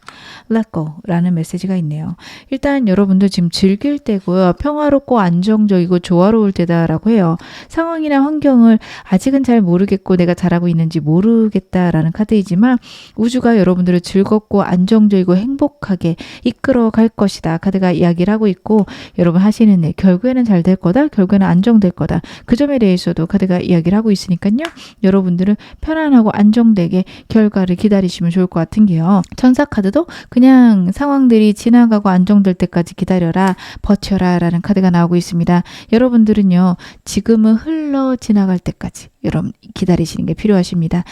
S1: Let go라는 메시지가 있네요. 일단 여러분들 지금 즐길 때고요. 평화롭고 안정적이고 조화로울 때다라고 해요. 상황이나 환경을 아직은 잘 모르겠고 내가 잘하고 있는지 모르겠다라는 카드이지만 우주가 여러분들을 즐겁고 안정적이고 행복하게 이끌어 갈 것이다. 카드가 이야기를 하고 있고 여러분 하시는 일 결국에는 잘 될 거다. 결국에는 안정될 거다. 그 점에 대해서도 카드가 이야기를 하고 있으니까요. 여러분들은 편안하고 안정되게 결과를 기다리시면 좋을 것 같은 게요. 천사 카드도 그냥 상황들이 지나가고 안정될 때까지 기다려라, 버텨라 라는 카드가 나오고 있습니다. 여러분들은요, 지금은 흘러 지나갈 때까지 여러분 기다리시는 게 필요하십니다.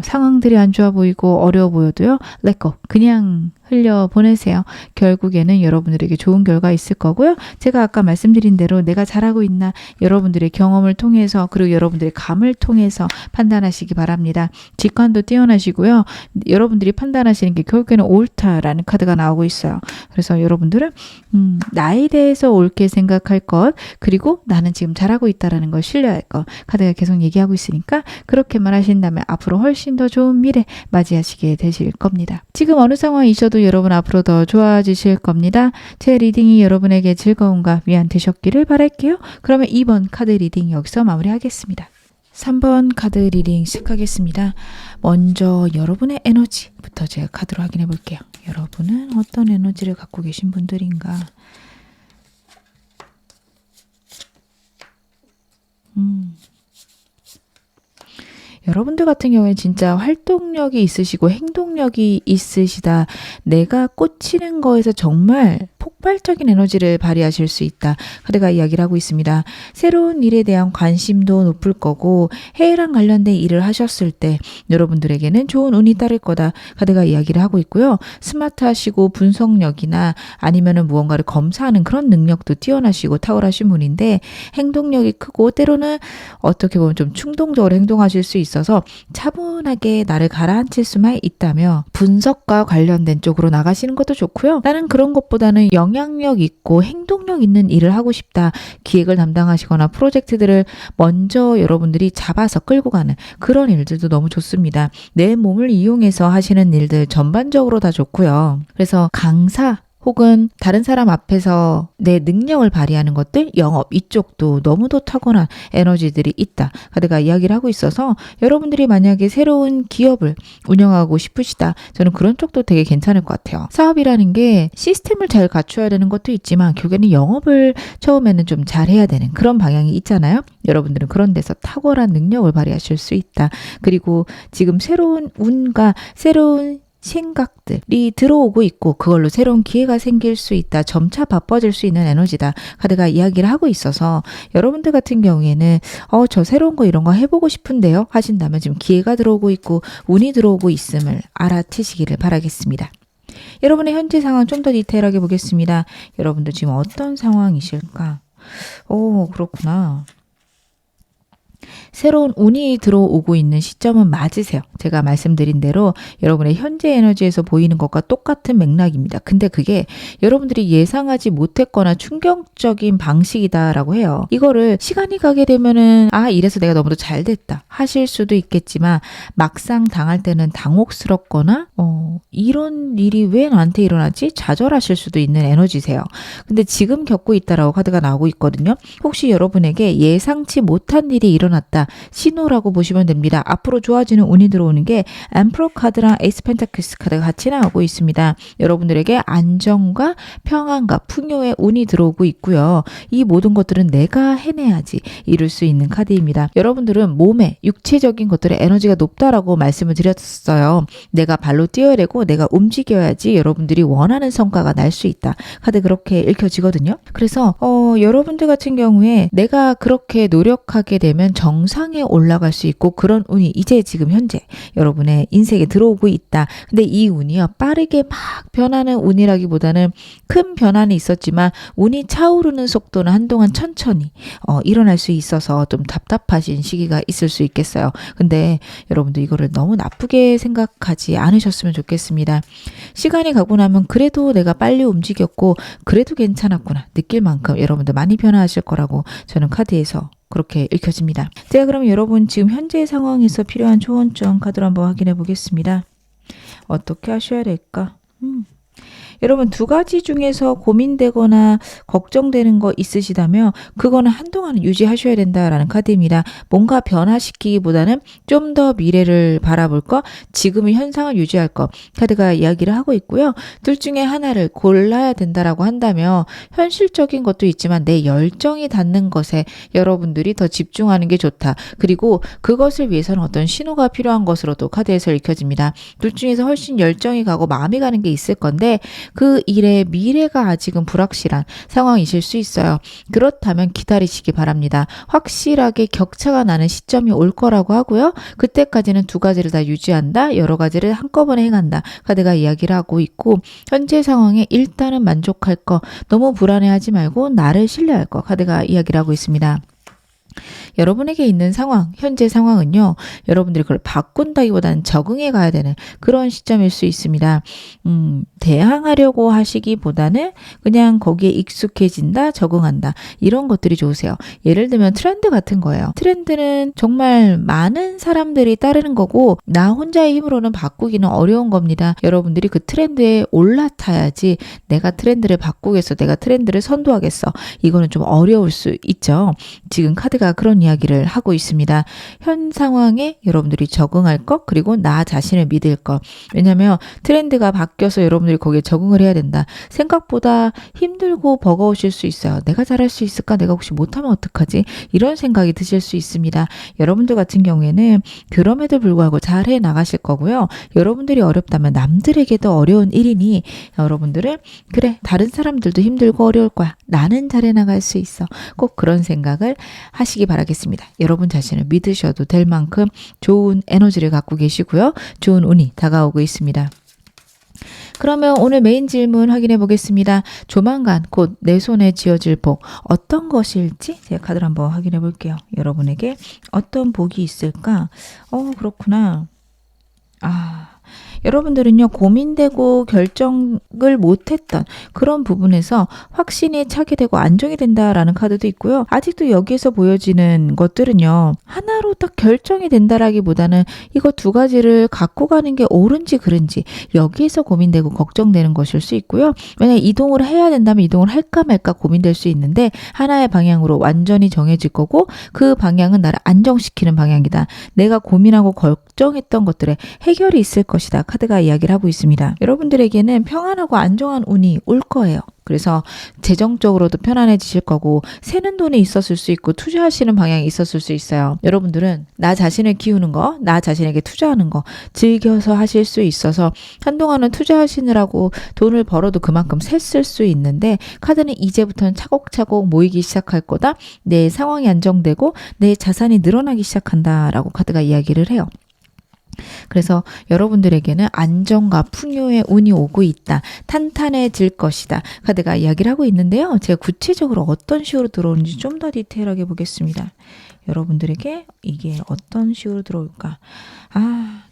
S1: 상황들이 안 좋아 보이고 어려워 보여도요, let go, 그냥 흘려 보내세요. 결국에는 여러분들에게 좋은 결과 있을 거고요. 제가 아까 말씀드린 대로 내가 잘하고 있나 여러분들의 경험을 통해서 그리고 여러분들의 감을 통해서 판단하시기 바랍니다. 직관도 뛰어나시고요. 여러분들이 판단하시는 게 결국에는 옳다라는 카드가 나오고 있어요. 그래서 여러분들은 나에 대해서 옳게 생각할 것, 그리고 나는 지금 잘하고 있다라는 걸 신뢰할 것, 카드가 계속 얘기하고 있으니까 그렇게만 하신다면 앞으로 훨씬 더 좋은 미래 맞이하시게 되실 겁니다. 지금 어느 상황이셔도 여러분 앞으로 더 좋아지실 겁니다. 제 리딩이 여러분에게 즐거움과 위안 되셨기를 바랄게요. 그러면 2번 카드 리딩 여기서 마무리하겠습니다. 3번 카드 리딩 시작하겠습니다. 먼저 여러분의 에너지부터 제가 카드로 확인해 볼게요. 여러분은 어떤 에너지를 갖고 계신 분들인가? 여러분들 같은 경우에 진짜 활동력이 있으시고 행동력이 있으시다. 내가 꽂히는 거에서 정말 폭발적인 에너지를 발휘하실 수 있다. 카드가 이야기를 하고 있습니다. 새로운 일에 대한 관심도 높을 거고 해외랑 관련된 일을 하셨을 때 여러분들에게는 좋은 운이 따를 거다. 카드가 이야기를 하고 있고요. 스마트하시고 분석력이나 아니면은 무언가를 검사하는 그런 능력도 뛰어나시고 탁월하신 분인데 행동력이 크고 때로는 어떻게 보면 좀 충동적으로 행동하실 수 있어서 차분하게 나를 가라앉힐 수만 있다며 분석과 관련된 쪽으로 나가시는 것도 좋고요. 나는 그런 것보다는 영향력 있고 행동력 있는 일을 하고 싶다. 기획을 담당하시거나 프로젝트들을 먼저 여러분들이 잡아서 끌고 가는 그런 일들도 너무 좋습니다. 내 몸을 이용해서 하시는 일들 전반적으로 다 좋고요. 그래서 강사 혹은 다른 사람 앞에서 내 능력을 발휘하는 것들, 영업 이쪽도 너무도 타고난 에너지들이 있다. 카드가 이야기를 하고 있어서 여러분들이 만약에 새로운 기업을 운영하고 싶으시다. 저는 그런 쪽도 되게 괜찮을 것 같아요. 사업이라는 게 시스템을 잘 갖춰야 되는 것도 있지만 결국에는 영업을 처음에는 좀 잘해야 되는 그런 방향이 있잖아요. 여러분들은 그런 데서 탁월한 능력을 발휘하실 수 있다. 그리고 지금 새로운 운과 새로운 생각들이 들어오고 있고 그걸로 새로운 기회가 생길 수 있다. 점차 바빠질 수 있는 에너지다. 카드가 이야기를 하고 있어서 여러분들 같은 경우에는 저 새로운 거 이런 거 해보고 싶은데요 하신다면 지금 기회가 들어오고 있고 운이 들어오고 있음을 알아채시기를 바라겠습니다. 여러분의 현재 상황 좀 더 디테일하게 보겠습니다. 여러분들 지금 어떤 상황이실까? 그렇구나. 새로운 운이 들어오고 있는 시점은 맞으세요. 제가 말씀드린 대로 여러분의 현재 에너지에서 보이는 것과 똑같은 맥락입니다. 근데 그게 여러분들이 예상하지 못했거나 충격적인 방식이다라고 해요. 이거를 시간이 가게 되면은 이래서 내가 너무도 잘 됐다 하실 수도 있겠지만 막상 당할 때는 당혹스럽거나 이런 일이 왜 나한테 일어나지? 좌절하실 수도 있는 에너지세요. 근데 지금 겪고 있다라고 카드가 나오고 있거든요. 혹시 여러분에게 예상치 못한 일이 일어났다. 신호라고 보시면 됩니다. 앞으로 좋아지는 운이 들어오는 게 엠퍼러 카드랑 에이스 펜타클스 카드가 같이 나오고 있습니다. 여러분들에게 안정과 평안과 풍요의 운이 들어오고 있고요. 이 모든 것들은 내가 해내야지 이룰 수 있는 카드입니다. 여러분들은 몸에 육체적인 것들의 에너지가 높다라고 말씀을 드렸어요. 내가 발로 뛰어야 되고 내가 움직여야지 여러분들이 원하는 성과가 날 수 있다. 카드 그렇게 읽혀지거든요. 그래서 여러분들 같은 경우에 내가 그렇게 노력하게 되면 정상에 올라갈 수 있고 그런 운이 이제 지금 현재 여러분의 인생에 들어오고 있다. 근데 이 운이요 빠르게 막 변하는 운이라기보다는 큰 변화는 있었지만 운이 차오르는 속도는 한동안 천천히 일어날 수 있어서 좀 답답하신 시기가 있을 수 있겠어요. 근데 여러분들 이거를 너무 나쁘게 생각하지 않으셨으면 좋겠습니다. 시간이 가고 나면 그래도 내가 빨리 움직였고 그래도 괜찮았구나 느낄 만큼 여러분들 많이 변화하실 거라고 저는 카드에서 그렇게 읽혀집니다. 제가 그럼 여러분 지금 현재 상황에서 필요한 조언점 카드로 한번 확인해 보겠습니다. 어떻게 하셔야 될까? 여러분 두 가지 중에서 고민되거나 걱정되는 거 있으시다면 그거는 한동안 유지하셔야 된다라는 카드입니다. 뭔가 변화시키기보다는 좀 더 미래를 바라볼 거, 지금의 현상을 유지할 거 카드가 이야기를 하고 있고요. 둘 중에 하나를 골라야 된다라고 한다면 현실적인 것도 있지만 내 열정이 닿는 것에 여러분들이 더 집중하는 게 좋다. 그리고 그것을 위해서는 어떤 신호가 필요한 것으로도 카드에서 읽혀집니다. 둘 중에서 훨씬 열정이 가고 마음이 가는 게 있을 건데 그 일의 미래가 아직은 불확실한 상황이실 수 있어요. 그렇다면 기다리시기 바랍니다. 확실하게 격차가 나는 시점이 올 거라고 하고요. 그때까지는 두 가지를 다 유지한다. 여러 가지를 한꺼번에 행한다. 카드가 이야기를 하고 있고 현재 상황에 일단은 만족할 거, 너무 불안해하지 말고 나를 신뢰할 거 카드가 이야기를 하고 있습니다. 여러분에게 있는 상황, 현재 상황은요, 여러분들이 그걸 바꾼다기보다는 적응해 가야 되는 그런 시점일 수 있습니다. 대항하려고 하시기보다는 그냥 거기에 익숙해진다, 적응한다. 이런 것들이 좋으세요. 예를 들면 트렌드 같은 거예요. 트렌드는 정말 많은 사람들이 따르는 거고, 나 혼자의 힘으로는 바꾸기는 어려운 겁니다. 여러분들이 그 트렌드에 올라타야지 내가 트렌드를 바꾸겠어, 내가 트렌드를 선도하겠어. 이거는 좀 어려울 수 있죠. 지금 카드가 그런 이야기를 하고 있습니다. 현 상황에 여러분들이 적응할 것, 그리고 나 자신을 믿을 것. 왜냐하면 트렌드가 바뀌어서 여러분들이 거기에 적응을 해야 된다. 생각보다 힘들고 버거우실 수 있어요. 내가 잘할 수 있을까? 내가 혹시 못하면 어떡하지? 이런 생각이 드실 수 있습니다. 여러분들 같은 경우에는 그럼에도 불구하고 잘해 나가실 거고요. 여러분들이 어렵다면 남들에게도 어려운 일이니 여러분들은 그래, 다른 사람들도 힘들고 어려울 거야. 나는 잘해 나갈 수 있어. 꼭 그런 생각을 하시기 바라겠습니다. 여러분 자신을 믿으셔도 될 만큼 좋은 에너지를 갖고 계시고요. 좋은 운이 다가오고 있습니다. 그러면 오늘 메인 질문 확인해 보겠습니다. 조만간 곧 내 손에 쥐어질 복 어떤 것일지 제가 카드를 한번 확인해 볼게요. 여러분에게 어떤 복이 있을까? 그렇구나. 여러분들은요, 고민되고 결정을 못했던 그런 부분에서 확신이 차게 되고 안정이 된다라는 카드도 있고요. 아직도 여기에서 보여지는 것들은요, 하나로 딱 결정이 된다라기보다는 이거 두 가지를 갖고 가는 게 옳은지 그른지 여기에서 고민되고 걱정되는 것일 수 있고요. 왜냐하면 이동을 해야 된다면 이동을 할까 말까 고민될 수 있는데 하나의 방향으로 완전히 정해질 거고 그 방향은 나를 안정시키는 방향이다. 내가 고민하고 걱정했던 것들에 해결이 있을 것이다. 카드가 이야기를 하고 있습니다. 여러분들에게는 평안하고 안정한 운이 올 거예요. 그래서 재정적으로도 편안해지실 거고 새는 돈이 있었을 수 있고 투자하시는 방향이 있었을 수 있어요. 여러분들은 나 자신을 키우는 거, 나 자신에게 투자하는 거 즐겨서 하실 수 있어서 한동안은 투자하시느라고 돈을 벌어도 그만큼 샜을 수 있는데 카드는 이제부터는 차곡차곡 모이기 시작할 거다. 내 상황이 안정되고 내 자산이 늘어나기 시작한다라고 카드가 이야기를 해요. 그래서 여러분들에게는 안정과 풍요의 운이 오고 있다. 탄탄해질 것이다. 카드가 이야기를 하고 있는데요. 제가 구체적으로 어떤 식으로 들어오는지 좀 더 디테일하게 보겠습니다. 여러분들에게 이게 어떤 식으로 들어올까?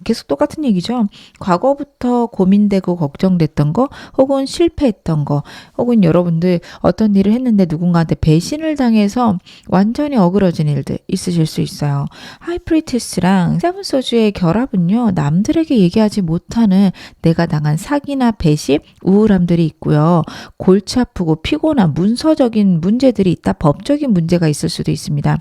S1: 계속 똑같은 얘기죠. 과거부터 고민되고 걱정됐던 거, 혹은 실패했던 거, 혹은 여러분들 어떤 일을 했는데 누군가한테 배신을 당해서 완전히 어그러진 일들 있으실 수 있어요. 하이프리티스랑 세븐소주의 결합은요, 남들에게 얘기하지 못하는 내가 당한 사기나 배신, 우울함들이 있고요. 골치 아프고 피곤한 문서적인 문제들이 있다. 법적인 문제가 있을 수도 있습니다.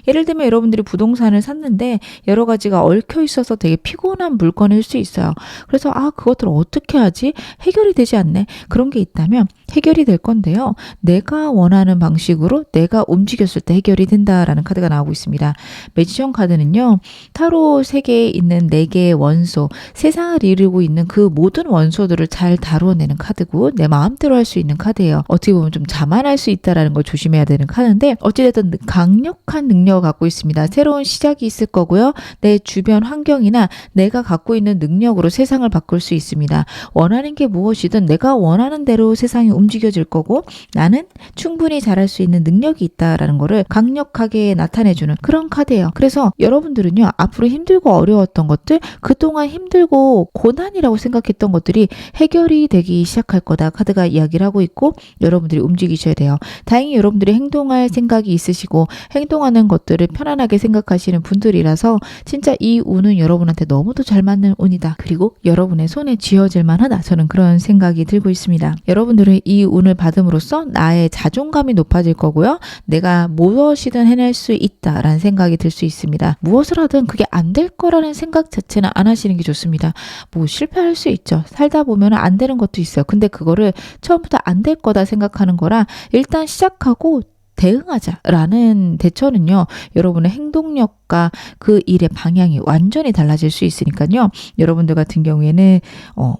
S1: 예를 들면 여러분들이 부동산을 샀는데 여러 가지가 얽혀 있어서 되게 피곤한 물건일 수 있어요. 그래서 그것들을 어떻게 하지? 해결이 되지 않네. 그런 게 있다면 해결이 될 건데요. 내가 원하는 방식으로 내가 움직였을 때 해결이 된다라는 카드가 나오고 있습니다. 매지션 카드는요. 타로 세계에 있는 4개의 원소, 세상을 이루고 있는 그 모든 원소들을 잘 다루어내는 카드고 내 마음대로 할 수 있는 카드예요. 어떻게 보면 좀 자만할 수 있다라는 걸 조심해야 되는 카드인데 어찌됐든 강력한 능력을 갖고 있습니다. 새로운 시작이 있을 거고요. 내 주변 환경이나 내가 갖고 있는 능력으로 세상을 바꿀 수 있습니다. 원하는 게 무엇이든 내가 원하는 대로 세상이 움직여질 거고 나는 충분히 잘할 수 있는 능력이 있다라는 거를 강력하게 나타내주는 그런 카드예요. 그래서 여러분들은요. 앞으로 힘들고 어려웠던 것들, 그동안 힘들고 고난이라고 생각했던 것들이 해결이 되기 시작할 거다. 카드가 이야기를 하고 있고 여러분들이 움직이셔야 돼요. 다행히 여러분들이 행동할 생각이 있으시고 행동하는 생각하는 것들을 편안하게 생각하시는 분들이라서 진짜 이 운은 여러분한테 너무도 잘 맞는 운이다. 그리고 여러분의 손에 쥐어질 만하다. 저는 그런 생각이 들고 있습니다. 여러분들은 이 운을 받음으로써 나의 자존감이 높아질 거고요. 내가 무엇이든 해낼 수 있다라는 생각이 들 수 있습니다. 무엇을 하든 그게 안 될 거라는 생각 자체는 안 하시는 게 좋습니다. 뭐 실패할 수 있죠. 살다 보면 안 되는 것도 있어요. 근데 그거를 처음부터 안 될 거다 생각하는 거라 일단 시작하고 대응하자라는 대처는요. 여러분의 행동력과 그 일의 방향이 완전히 달라질 수 있으니까요. 여러분들 같은 경우에는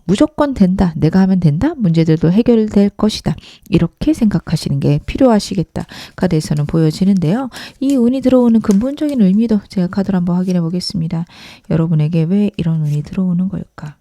S1: 무조건 된다. 내가 하면 된다. 문제들도 해결될 것이다. 이렇게 생각하시는 게 필요하시겠다. 카드에서는 보여지는데요. 이 운이 들어오는 근본적인 의미도 제가 카드를 한번 확인해 보겠습니다. 여러분에게 왜 이런 운이 들어오는 걸까?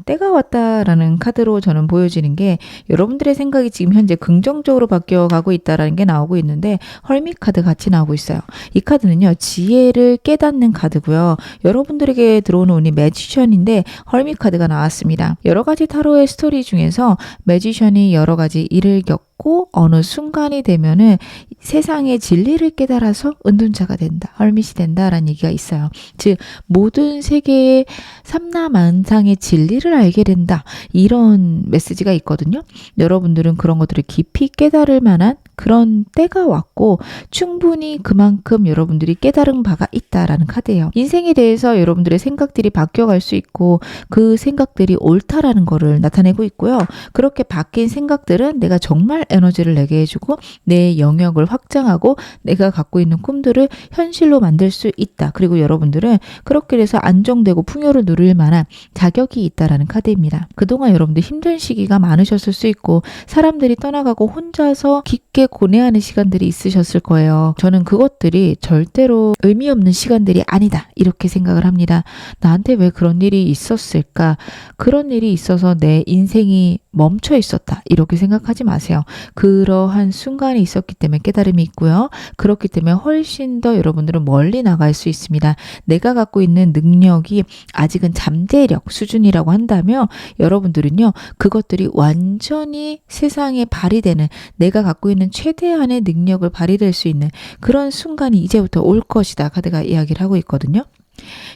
S1: 때가 왔다라는 카드로 저는 보여지는 게 여러분들의 생각이 지금 현재 긍정적으로 바뀌어가고 있다라는 게 나오고 있는데 헐밋 카드 같이 나오고 있어요. 이 카드는요. 지혜를 깨닫는 카드고요. 여러분들에게 들어오는 운이 매지션인데 헐밋 카드가 나왔습니다. 여러 가지 타로의 스토리 중에서 매지션이 여러 가지 일을 겪고 어느 순간이 되면은 세상의 진리를 깨달아서 은둔자가 된다. 헐밋이 된다라는 얘기가 있어요. 즉 모든 세계의 삼라만상의 진리를 알게 된다. 이런 메시지가 있거든요. 여러분들은 그런 것들을 깊이 깨달을 만한 그런 때가 왔고 충분히 그만큼 여러분들이 깨달은 바가 있다라는 카드예요. 인생에 대해서 여러분들의 생각들이 바뀌어갈 수 있고 그 생각들이 옳다라는 거를 나타내고 있고요. 그렇게 바뀐 생각들은 내가 정말 에너지를 내게 해주고 내 영역을 확장하고 내가 갖고 있는 꿈들을 현실로 만들 수 있다. 그리고 여러분들은 그렇게 해서 안정되고 풍요를 누릴 만한 자격이 있다라는 카드입니다. 그동안 여러분들 힘든 시기가 많으셨을 수 있고 사람들이 떠나가고 혼자서 깊게 고뇌하는 시간들이 있으셨을 거예요. 저는 그것들이 절대로 의미 없는 시간들이 아니다. 이렇게 생각을 합니다. 나한테 왜 그런 일이 있었을까? 그런 일이 있어서 내 인생이 멈춰 있었다. 이렇게 생각하지 마세요. 그러한 순간이 있었기 때문에 깨달음이 있고요. 그렇기 때문에 훨씬 더 여러분들은 멀리 나갈 수 있습니다. 내가 갖고 있는 능력이 아직은 잠재력 수준이라고 한다면 여러분들은요. 그것들이 완전히 세상에 발휘되는 내가 갖고 있는 최대한의 능력을 발휘될 수 있는 그런 순간이 이제부터 올 것이다. 카드가 이야기를 하고 있거든요.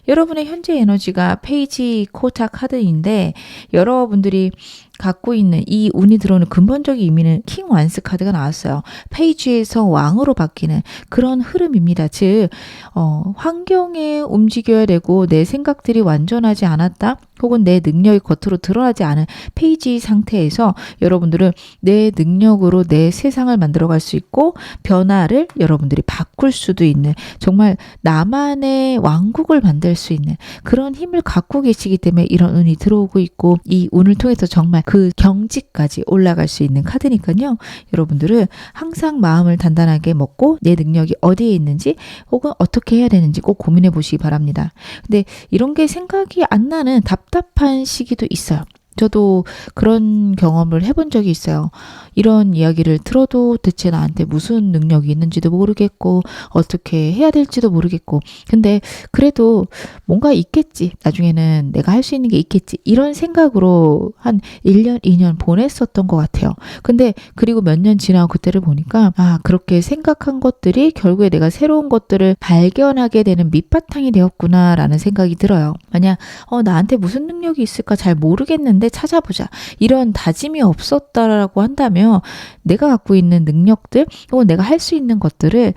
S1: 여러분의 현재 에너지가 페이지 코타 카드인데 여러분들이 갖고 있는 이 운이 들어오는 근본적인 의미는 킹 완스 카드가 나왔어요. 페이지에서 왕으로 바뀌는 그런 흐름입니다. 즉 환경에 움직여야 되고 내 생각들이 완전하지 않았다. 혹은 내 능력이 겉으로 드러나지 않은 페이지 상태에서 여러분들은 내 능력으로 내 세상을 만들어갈 수 있고 변화를 여러분들이 바꿀 수도 있는 정말 나만의 왕국을 만들 수 있는 그런 힘을 갖고 계시기 때문에 이런 운이 들어오고 있고 이 운을 통해서 정말 그 경지까지 올라갈 수 있는 카드니까요. 여러분들은 항상 마음을 단단하게 먹고 내 능력이 어디에 있는지 혹은 어떻게 해야 되는지 꼭 고민해 보시기 바랍니다. 근데 이런 게 생각이 안 나는 답답한 시기도 있어요. 저도 그런 경험을 해본 적이 있어요. 이런 이야기를 들어도 대체 나한테 무슨 능력이 있는지도 모르겠고 어떻게 해야 될지도 모르겠고 근데 그래도 뭔가 있겠지. 나중에는 내가 할 수 있는 게 있겠지. 이런 생각으로 한 1년, 2년 보냈었던 것 같아요. 근데 그리고 몇 년 지나고 그때를 보니까 그렇게 생각한 것들이 결국에 내가 새로운 것들을 발견하게 되는 밑바탕이 되었구나라는 생각이 들어요. 만약 나한테 무슨 능력이 있을까 잘 모르겠는데 찾아보자. 이런 다짐이 없었다라고 한다면 내가 갖고 있는 능력들 혹은 내가 할 수 있는 것들을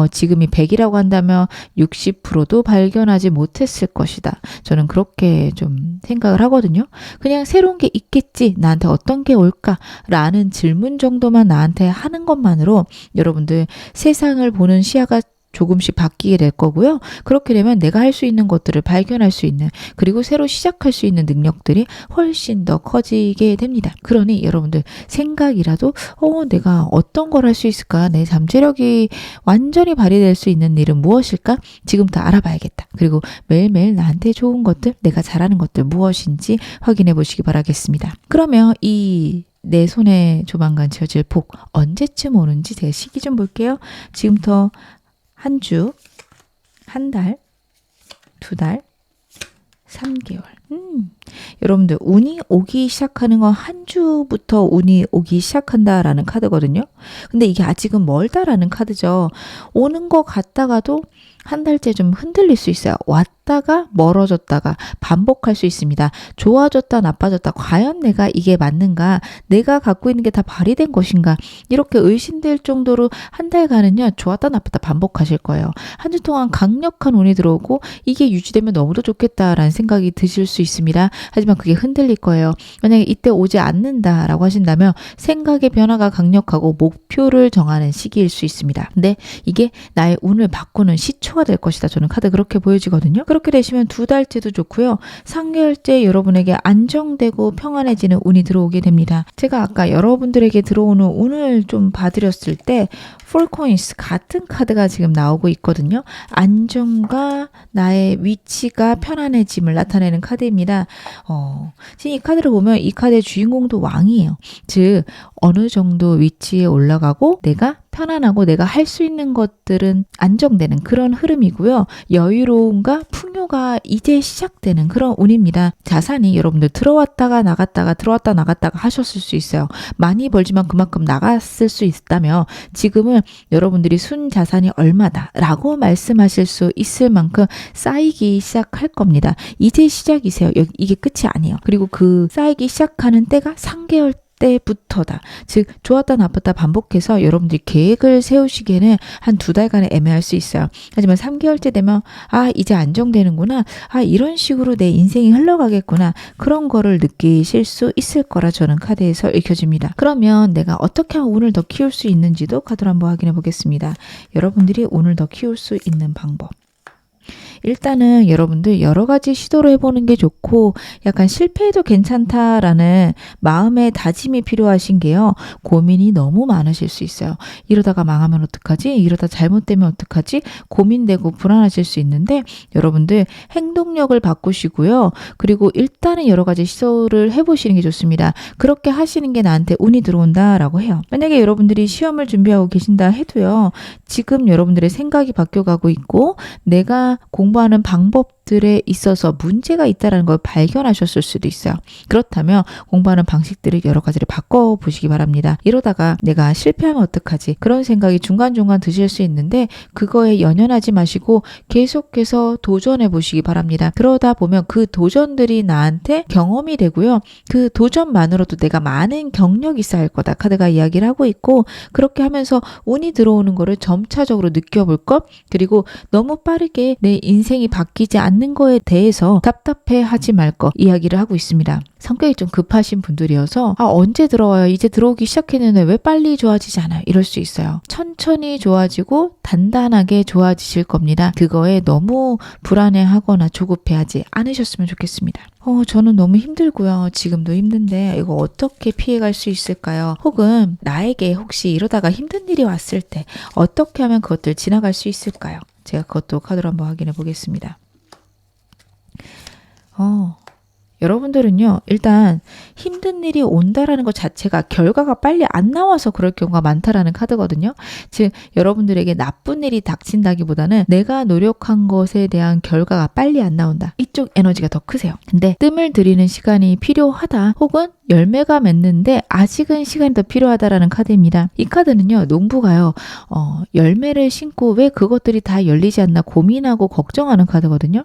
S1: 지금이 100이라고 한다면 60%도 발견하지 못했을 것이다. 저는 그렇게 좀 생각을 하거든요. 그냥 새로운 게 있겠지. 나한테 어떤 게 올까라는 질문 정도만 나한테 하는 것만으로 여러분들 세상을 보는 시야가 조금씩 바뀌게 될 거고요. 그렇게 되면 내가 할 수 있는 것들을 발견할 수 있는 그리고 새로 시작할 수 있는 능력들이 훨씬 더 커지게 됩니다. 그러니 여러분들 생각이라도 내가 어떤 걸 할 수 있을까? 내 잠재력이 완전히 발휘될 수 있는 일은 무엇일까? 지금부터 알아봐야겠다. 그리고 매일매일 나한테 좋은 것들, 내가 잘하는 것들 무엇인지 확인해 보시기 바라겠습니다. 그러면 내 손에 조만간 지어질 복 언제쯤 오는지 제가 시기 좀 볼게요. 지금부터 한 주, 한 달, 2달, 3개월. 여러분들 운이 오기 시작하는 건 한 주부터 운이 오기 시작한다라는 카드거든요. 근데 이게 아직은 멀다라는 카드죠. 오는 거 같다가도 한 달째 좀 흔들릴 수 있어요. 왔다가 멀어졌다가 반복할 수 있습니다. 좋아졌다 나빠졌다. 과연 내가 이게 맞는가? 내가 갖고 있는 게 다 발휘된 것인가? 이렇게 의심될 정도로 한 달간은요. 좋았다 나빴다 반복하실 거예요. 한 주 동안 강력한 운이 들어오고 이게 유지되면 너무도 좋겠다라는 생각이 드실 수 있습니다. 하지만 그게 흔들릴 거예요. 만약에 이때 오지 않는다라고 하신다면 생각의 변화가 강력하고 목표를 정하는 시기일 수 있습니다. 근데 이게 나의 운을 바꾸는 시초가 될 것이다. 저는 카드 그렇게 보여지거든요. 그렇게 되시면 2달째도 좋고요. 3개월째 여러분에게 안정되고 평안해지는 운이 들어오게 됩니다. 제가 아까 여러분들에게 들어오는 운을 좀 봐드렸을 때 폴코인스 같은 카드가 지금 나오고 있거든요. 안정과 나의 위치가 편안해짐을 나타내는 카드입니다. 지금 이 카드를 보면 이 카드의 주인공도 왕이에요. 즉 어느 정도 위치에 올라가고 내가 편안하고 내가 할 수 있는 것들은 안정되는 그런 흐름이고요. 여유로움과 풍요가 이제 시작되는 그런 운입니다. 자산이 여러분들 들어왔다가 나갔다가 들어왔다 나갔다가 하셨을 수 있어요. 많이 벌지만 그만큼 나갔을 수 있다면 지금은 여러분들이 순 자산이 얼마다 라고 말씀하실 수 있을 만큼 쌓이기 시작할 겁니다. 이제 시작이세요. 이게 끝이 아니에요. 그리고 그 쌓이기 시작하는 때가 3개월 때부터다. 즉 좋았다 나빴다 반복해서 여러분들이 계획을 세우시기에는 한 2달간은 애매할 수 있어요. 하지만 3개월째 되면 이제 안정되는구나. 이런 식으로 내 인생이 흘러가겠구나. 그런 거를 느끼실 수 있을 거라 저는 카드에서 읽혀집니다. 그러면 내가 어떻게 하면 운을 더 키울 수 있는지도 카드로 한번 확인해 보겠습니다. 여러분들이 운을 더 키울 수 있는 방법. 일단은 여러분들 여러 가지 시도를 해보는 게 좋고 약간 실패해도 괜찮다라는 마음의 다짐이 필요하신 게요. 고민이 너무 많으실 수 있어요. 이러다가 망하면 어떡하지? 이러다 잘못되면 어떡하지? 고민되고 불안하실 수 있는데 여러분들 행동력을 바꾸시고요. 그리고 일단은 여러 가지 시도를 해보시는 게 좋습니다. 그렇게 하시는 게 나한테 운이 들어온다라고 해요. 만약에 여러분들이 시험을 준비하고 계신다 해도요. 지금 여러분들의 생각이 바뀌어가고 있고 내가 공부하는 방법들에 있어서 문제가 있다는 걸 발견하셨을 수도 있어요. 그렇다면 공부하는 방식들을 여러 가지를 바꿔보시기 바랍니다. 이러다가 내가 실패하면 어떡하지? 그런 생각이 중간중간 드실 수 있는데 그거에 연연하지 마시고 계속해서 도전해 보시기 바랍니다. 그러다 보면 그 도전들이 나한테 경험이 되고요. 그 도전만으로도 내가 많은 경력이 쌓일 거다. 카드가 이야기를 하고 있고 그렇게 하면서 운이 들어오는 거를 점차적으로 느껴볼 것 그리고 너무 빠르게 내 인생이 바뀌지 않는 거에 대해서 답답해 하지 말 것 이야기를 하고 있습니다. 성격이 좀 급하신 분들이어서 언제 들어와요? 이제 들어오기 시작했는데 왜 빨리 좋아지지 않아요? 이럴 수 있어요. 천천히 좋아지고 단단하게 좋아지실 겁니다. 그거에 너무 불안해하거나 조급해하지 않으셨으면 좋겠습니다. 저는 너무 힘들고요. 지금도 힘든데 이거 어떻게 피해갈 수 있을까요? 혹은 나에게 혹시 이러다가 힘든 일이 왔을 때 어떻게 하면 그것들 지나갈 수 있을까요? 제가 그것도 카드로 한번 확인해 보겠습니다. 여러분들은요, 일단 힘든 일이 온다라는 것 자체가 결과가 빨리 안 나와서 그럴 경우가 많다라는 카드거든요. 즉, 여러분들에게 나쁜 일이 닥친다기보다는 내가 노력한 것에 대한 결과가 빨리 안 나온다. 이쪽 에너지가 더 크세요. 근데 뜸을 들이는 시간이 필요하다. 혹은 열매가 맺는데 아직은 시간이 더 필요하다라는 카드입니다. 이 카드는요, 농부가요, 열매를 심고 왜 그것들이 다 열리지 않나 고민하고 걱정하는 카드거든요.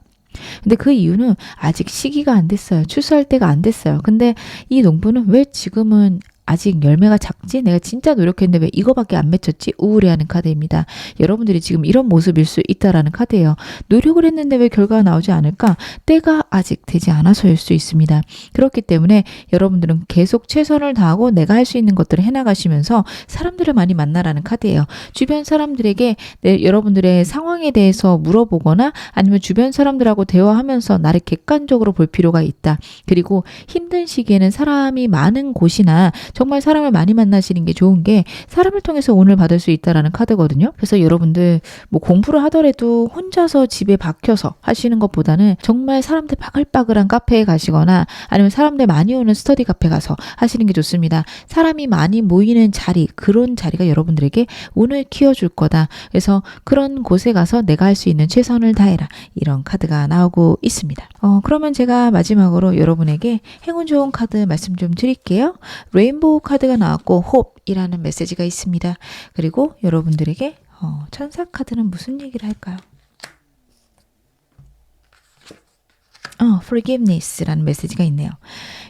S1: 근데 그 이유는 아직 시기가 안 됐어요. 추수할 때가 안 됐어요. 근데 이 농부는 왜 지금은 아직 열매가 작지? 내가 진짜 노력했는데 왜 이거밖에 안 맺혔지? 우울해하는 카드입니다. 여러분들이 지금 이런 모습일 수 있다라는 카드예요. 노력을 했는데 왜 결과가 나오지 않을까? 때가 아직 되지 않아서일 수 있습니다. 그렇기 때문에 여러분들은 계속 최선을 다하고 내가 할 수 있는 것들을 해나가시면서 사람들을 많이 만나라는 카드예요. 주변 사람들에게 여러분들의 상황에 대해서 물어보거나 아니면 주변 사람들하고 대화하면서 나를 객관적으로 볼 필요가 있다. 그리고 힘든 시기에는 사람이 많은 곳이나 정말 사람을 많이 만나시는 게 좋은 게 사람을 통해서 운을 받을 수 있다라는 카드거든요. 그래서 여러분들 뭐 공부를 하더라도 혼자서 집에 박혀서 하시는 것보다는 정말 사람들 바글바글한 카페에 가시거나 아니면 사람들 많이 오는 스터디 카페 가서 하시는 게 좋습니다. 사람이 많이 모이는 자리, 그런 자리가 여러분들에게 운을 키워줄 거다. 그래서 그런 곳에 가서 내가 할 수 있는 최선을 다해라. 이런 카드가 나오고 있습니다. 그러면 제가 마지막으로 여러분에게 행운 좋은 카드 말씀 좀 드릴게요. 레인보우 카드가 나왔고 홉이라는 메시지가 있습니다. 그리고 여러분들에게 천사 카드는 무슨 얘기를 할까요? forgiveness라는 메시지가 있네요.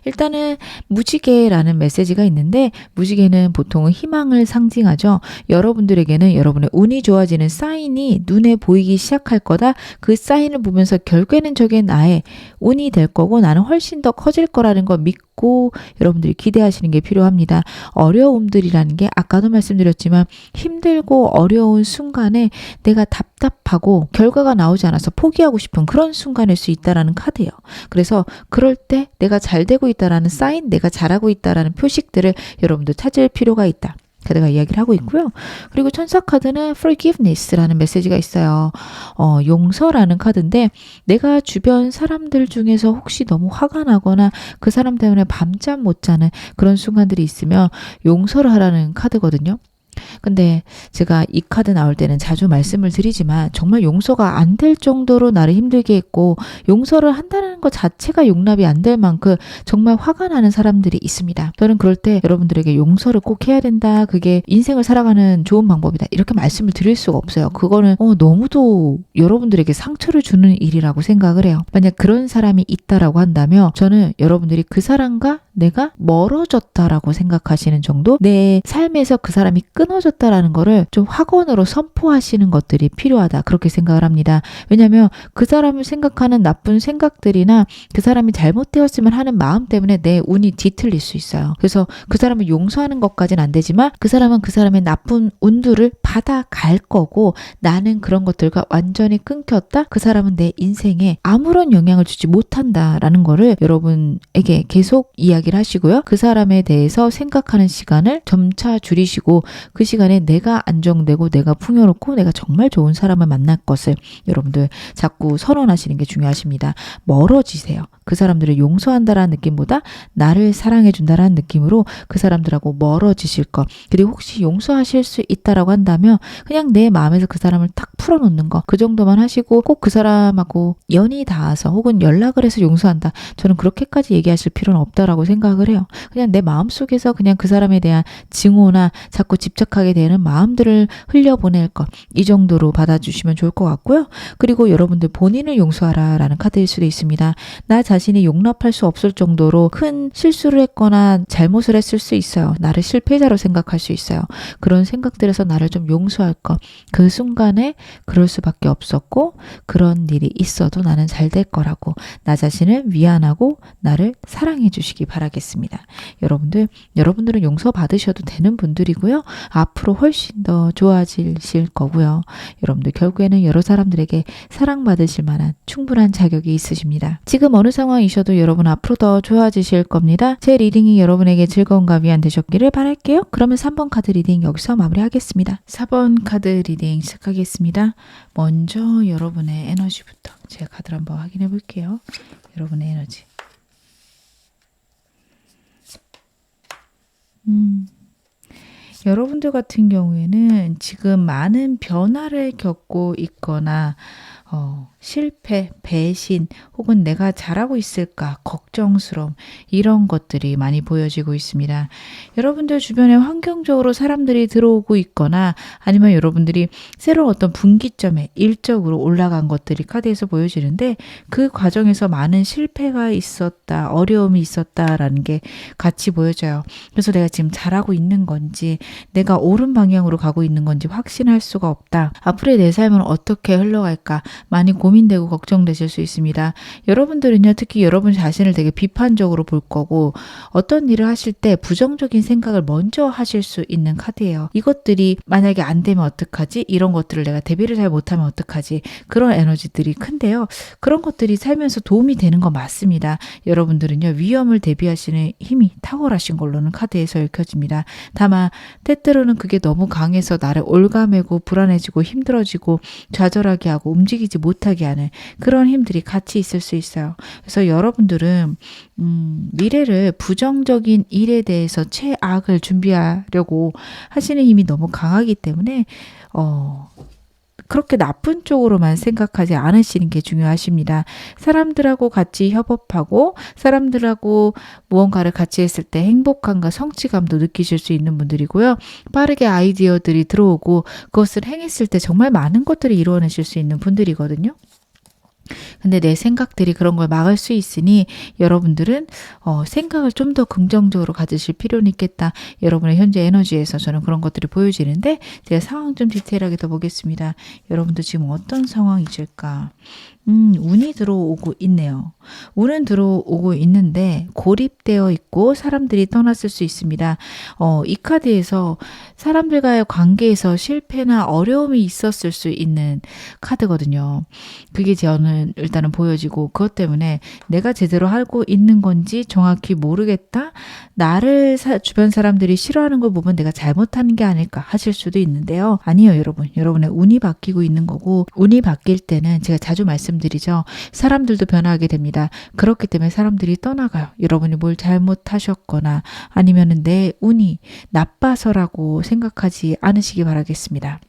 S1: 일단은 무지개라는 메시지가 있는데 무지개는 보통은 희망을 상징하죠. 여러분들에게는 여러분의 운이 좋아지는 사인이 눈에 보이기 시작할 거다. 그 사인을 보면서 결국에는 저게 나의 운이 될 거고 나는 훨씬 더 커질 거라는 걸 믿고 여러분들이 기대하시는 게 필요합니다. 어려움들이라는 게 아까도 말씀드렸지만 힘들고 어려운 순간에 내가 답답하고 결과가 나오지 않아서 포기하고 싶은 그런 순간일 수 있다라는 카드예요. 그래서 그럴 때 내가 잘 되고 있다라는 사인, 내가 잘하고 있다라는 표식들을 여러분들 찾을 필요가 있다. 카드가 이야기를 하고 있고요. 그리고 천사 카드는 forgiveness라는 메시지가 있어요. 용서라는 카드인데 내가 주변 사람들 중에서 혹시 너무 화가 나거나 그 사람 때문에 밤잠 못 자는 그런 순간들이 있으면 용서를 하라는 카드거든요. 근데 제가 이 카드 나올 때는 자주 말씀을 드리지만 정말 용서가 안 될 정도로 나를 힘들게 했고 용서를 한다는 것 자체가 용납이 안 될 만큼 정말 화가 나는 사람들이 있습니다. 저는 그럴 때 여러분들에게 용서를 꼭 해야 된다. 그게 인생을 살아가는 좋은 방법이다. 이렇게 말씀을 드릴 수가 없어요. 그거는 너무도 여러분들에게 상처를 주는 일이라고 생각을 해요. 만약 그런 사람이 있다라고 한다면 저는 여러분들이 그 사람과 내가 멀어졌다라고 생각하시는 정도 내 삶에서 그 사람이 끊어졌다라는 거를 좀 확언으로 선포하시는 것들이 필요하다. 그렇게 생각을 합니다. 왜냐하면 그 사람을 생각하는 나쁜 생각들이나 그 사람이 잘못되었으면 하는 마음 때문에 내 운이 뒤틀릴 수 있어요. 그래서 그 사람을 용서하는 것까지는 안 되지만 그 사람은 그 사람의 나쁜 운들을 받아갈 거고 나는 그런 것들과 완전히 끊겼다. 그 사람은 내 인생에 아무런 영향을 주지 못한다라는 거를 여러분에게 계속 이야기를 하시고요. 그 사람에 대해서 생각하는 시간을 점차 줄이시고 그 시간에 내가 안정되고 내가 풍요롭고 내가 정말 좋은 사람을 만날 것을 여러분들 자꾸 선언하시는 게 중요하십니다. 멀어지세요. 그 사람들을 용서한다라는 느낌보다 나를 사랑해준다라는 느낌으로 그 사람들하고 멀어지실 것. 그리고 혹시 용서하실 수 있다라고 한다면 그냥 내 마음에서 그 사람을 탁 풀어놓는 거. 그 정도만 하시고 꼭 그 사람하고 연이 닿아서 혹은 연락을 해서 용서한다. 저는 그렇게까지 얘기하실 필요는 없다라고 생각을 해요. 그냥 내 마음속에서 그냥 그 사람에 대한 증오나 자꾸 집착하게 되는 마음들을 흘려보낼 것. 이 정도로 받아주시면 좋을 것 같고요. 그리고 여러분들 본인을 용서하라라는 카드일 수도 있습니다. 나 자신이 용납할 수 없을 정도로 큰 실수를 했거나 잘못을 했을 수 있어요. 나를 실패자로 생각할 수 있어요. 그런 생각들에서 나를 좀 용서할 것. 그 순간에 그럴 수밖에 없었고 그런 일이 있어도 나는 잘 될 거라고 나 자신을 위안하고 나를 사랑해 주시기 바라겠습니다. 여러분들은 용서받으셔도 되는 분들이고요. 앞으로 훨씬 더 좋아지실 거고요. 여러분들 결국에는 여러 사람들에게 사랑받으실 만한 충분한 자격이 있으십니다. 지금 어느 상황이셔도 여러분 앞으로 더 좋아지실 겁니다. 제 리딩이 여러분에게 즐거움과 위안 되셨기를 바랄게요. 그러면 3번 카드 리딩 여기서 마무리하겠습니다. 4번 카드 리딩 시작하겠습니다. 먼저 여러분의 에너지부터 제가 카드를 한번 확인해 볼게요. 여러분의 에너지. 여러분들 같은 경우에는 지금 많은 변화를 겪고 있거나 실패, 배신 혹은 내가 잘하고 있을까 걱정스러움 이런 것들이 많이 보여지고 있습니다. 여러분들 주변에 환경적으로 사람들이 들어오고 있거나 아니면 여러분들이 새로운 어떤 분기점에 일적으로 올라간 것들이 카드에서 보여지는데 그 과정에서 많은 실패가 있었다, 어려움이 있었다라는 게 같이 보여져요. 그래서 내가 지금 잘하고 있는 건지 내가 옳은 방향으로 가고 있는 건지 확신할 수가 없다. 앞으로의 내 삶은 어떻게 흘러갈까? 많이 고민되고 걱정되실 수 있습니다. 여러분들은요, 특히 여러분 자신을 되게 비판적으로 볼 거고 어떤 일을 하실 때 부정적인 생각을 먼저 하실 수 있는 카드예요. 이것들이 만약에 안 되면 어떡하지? 이런 것들을 내가 대비를 잘 못하면 어떡하지? 그런 에너지들이 큰데요. 그런 것들이 살면서 도움이 되는 거 맞습니다. 여러분들은요, 위험을 대비하시는 힘이 탁월하신 걸로는 카드에서 읽혀집니다. 다만 때때로는 그게 너무 강해서 나를 올가매고 불안해지고 힘들어지고 좌절하게 하고 움직이지 못하게 하는 그런 힘들이 같이 있을 수 있어요. 그래서 여러분들은 미래를 부정적인 일에 대해서 최악을 준비하려고 하시는 힘이 너무 강하기 때문에 그렇게 나쁜 쪽으로만 생각하지 않으시는 게 중요하십니다. 사람들하고 같이 협업하고 사람들하고 무언가를 같이 했을 때 행복감과 성취감도 느끼실 수 있는 분들이고요. 빠르게 아이디어들이 들어오고 그것을 행했을 때 정말 많은 것들을 이루어내실 수 있는 분들이거든요. 근데 내 생각들이 그런 걸 막을 수 있으니 여러분들은 생각을 좀 더 긍정적으로 가지실 필요는 있겠다. 여러분의 현재 에너지에서 저는 그런 것들이 보여지는데 제가 상황 좀 디테일하게 더 보겠습니다. 여러분들 지금 어떤 상황이실까? 운이 들어오고 있네요. 운은 들어오고 있는데 고립되어 있고 사람들이 떠났을 수 있습니다. 이 카드에서 사람들과의 관계에서 실패나 어려움이 있었을 수 있는 카드거든요. 그게 저는 일단은 보여지고 그것 때문에 내가 제대로 하고 있는 건지 정확히 모르겠다. 나를 주변 사람들이 싫어하는 걸 보면 내가 잘못하는 게 아닐까 하실 수도 있는데요. 아니요, 여러분. 여러분의 운이 바뀌고 있는 거고 운이 바뀔 때는 제가 자주 말씀드리죠. 사람들도 변하게 됩니다. 그렇기 때문에 사람들이 떠나가요. 여러분이 뭘 잘못하셨거나 아니면은 내 운이 나빠서라고 생각하지 않으시기 바라겠습니다.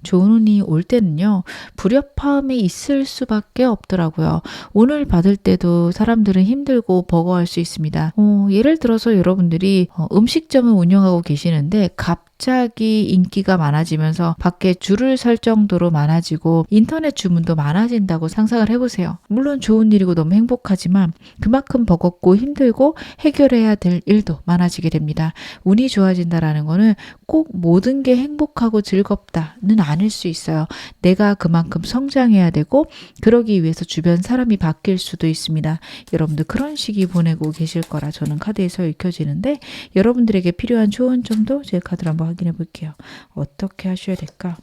S1: 좋은 운이 올 때는요, 불협화음이 있을 수밖에 없더라고요. 운을 받을 때도 사람들은 힘들고 버거워할 수 있습니다. 예를 들어서 여러분들이 음식점을 운영하고 계시는데 갑자기 인기가 많아지면서 밖에 줄을 설 정도로 많아지고 인터넷 주문도 많아진다고 상상을 해보세요. 물론 좋은 일이고 너무 행복하지만 그만큼 버겁고 힘들고 해결해야 될 일도 많아지게 됩니다. 운이 좋아진다라는 거는 꼭 모든 게 행복하고 즐겁다는 아닐 수 있어요. 내가 그만큼 성장해야 되고 그러기 위해서 주변 사람이 바뀔 수도 있습니다. 여러분들 그런 시기 보내고 계실 거라 저는 카드에서 읽혀지는데 여러분들에게 필요한 조언 점도 제 카드를 한번 확인해 볼게요. 어떻게 하셔야 될까?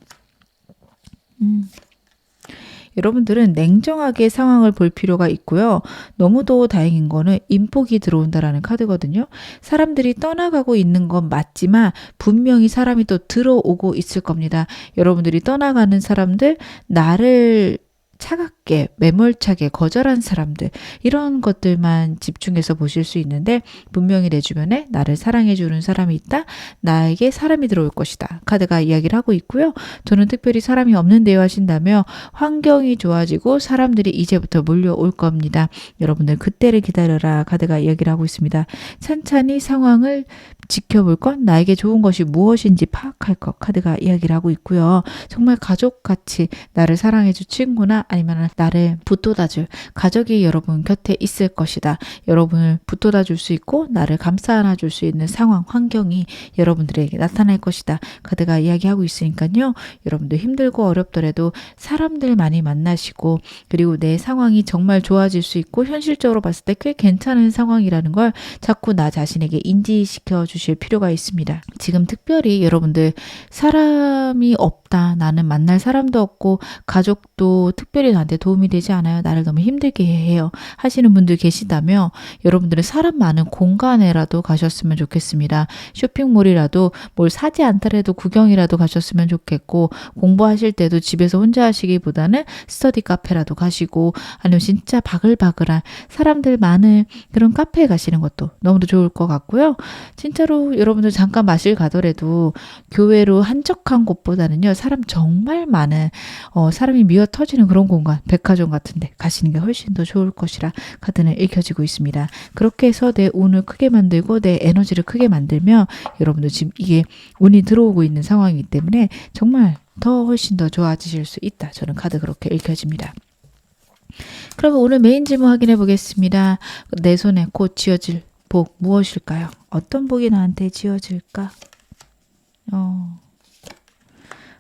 S1: 여러분들은 냉정하게 상황을 볼 필요가 있고요. 너무도 다행인 거는 인복이 들어온다라는 카드거든요. 사람들이 떠나가고 있는 건 맞지만 분명히 사람이 또 들어오고 있을 겁니다. 여러분들이 떠나가는 사람들, 나를 차갑게 매몰차게 거절한 사람들 이런 것들만 집중해서 보실 수 있는데 분명히 내 주변에 나를 사랑해주는 사람이 있다. 나에게 사람이 들어올 것이다. 카드가 이야기를 하고 있고요. 저는 특별히 사람이 없는 데요 하신다며 환경이 좋아지고 사람들이 이제부터 몰려올 겁니다. 여러분들 그때를 기다려라. 카드가 이야기를 하고 있습니다. 찬찬히 상황을 지켜볼 것, 나에게 좋은 것이 무엇인지 파악할 것 카드가 이야기를 하고 있고요. 정말 가족같이 나를 사랑해줄 친구나 아니면 나를 붙돋아줄 가족이 여러분 곁에 있을 것이다. 여러분을 붙돋아줄 수 있고 나를 감싸 안아줄 수 있는 상황, 환경이 여러분들에게 나타날 것이다. 카드가 이야기하고 있으니까요. 여러분들 힘들고 어렵더라도 사람들 많이 만나시고 그리고 내 상황이 정말 좋아질 수 있고 현실적으로 봤을 때 꽤 괜찮은 상황이라는 걸 자꾸 나 자신에게 인지시켜 주실 필요가 있습니다. 지금 특별히 여러분들 사람이 없다. 나는 만날 사람도 없고 가족도 특별히 나한테 도움이 되지 않아요. 나를 너무 힘들게 해요. 하시는 분들 계시다면 여러분들은 사람 많은 공간에라도 가셨으면 좋겠습니다. 쇼핑몰이라도 뭘 사지 않더라도 구경이라도 가셨으면 좋겠고 공부하실 때도 집에서 혼자 하시기보다는 스터디 카페라도 가시고 아니면 진짜 바글바글한 사람들 많은 그런 카페에 가시는 것도 너무도 좋을 것 같고요. 진짜로 여러분들 잠깐 마실 가더라도 교회로 한적한 곳보다는요. 사람 정말 많은 사람이 미어 터지는 그런 공간, 백화점 같은 데 가시는 게 훨씬 더 좋을 것이라 카드는 읽혀지고 있습니다. 그렇게 해서 내 운을 크게 만들고 내 에너지를 크게 만들면 여러분들 지금 이게 운이 들어오고 있는 상황이기 때문에 정말 더 훨씬 더 좋아지실 수 있다. 저는 카드 그렇게 읽혀집니다. 그러면 오늘 메인 질문 확인해 보겠습니다. 내 손에 곧 쥐어질 복 무엇일까요? 어떤 복이 나한테 쥐어질까?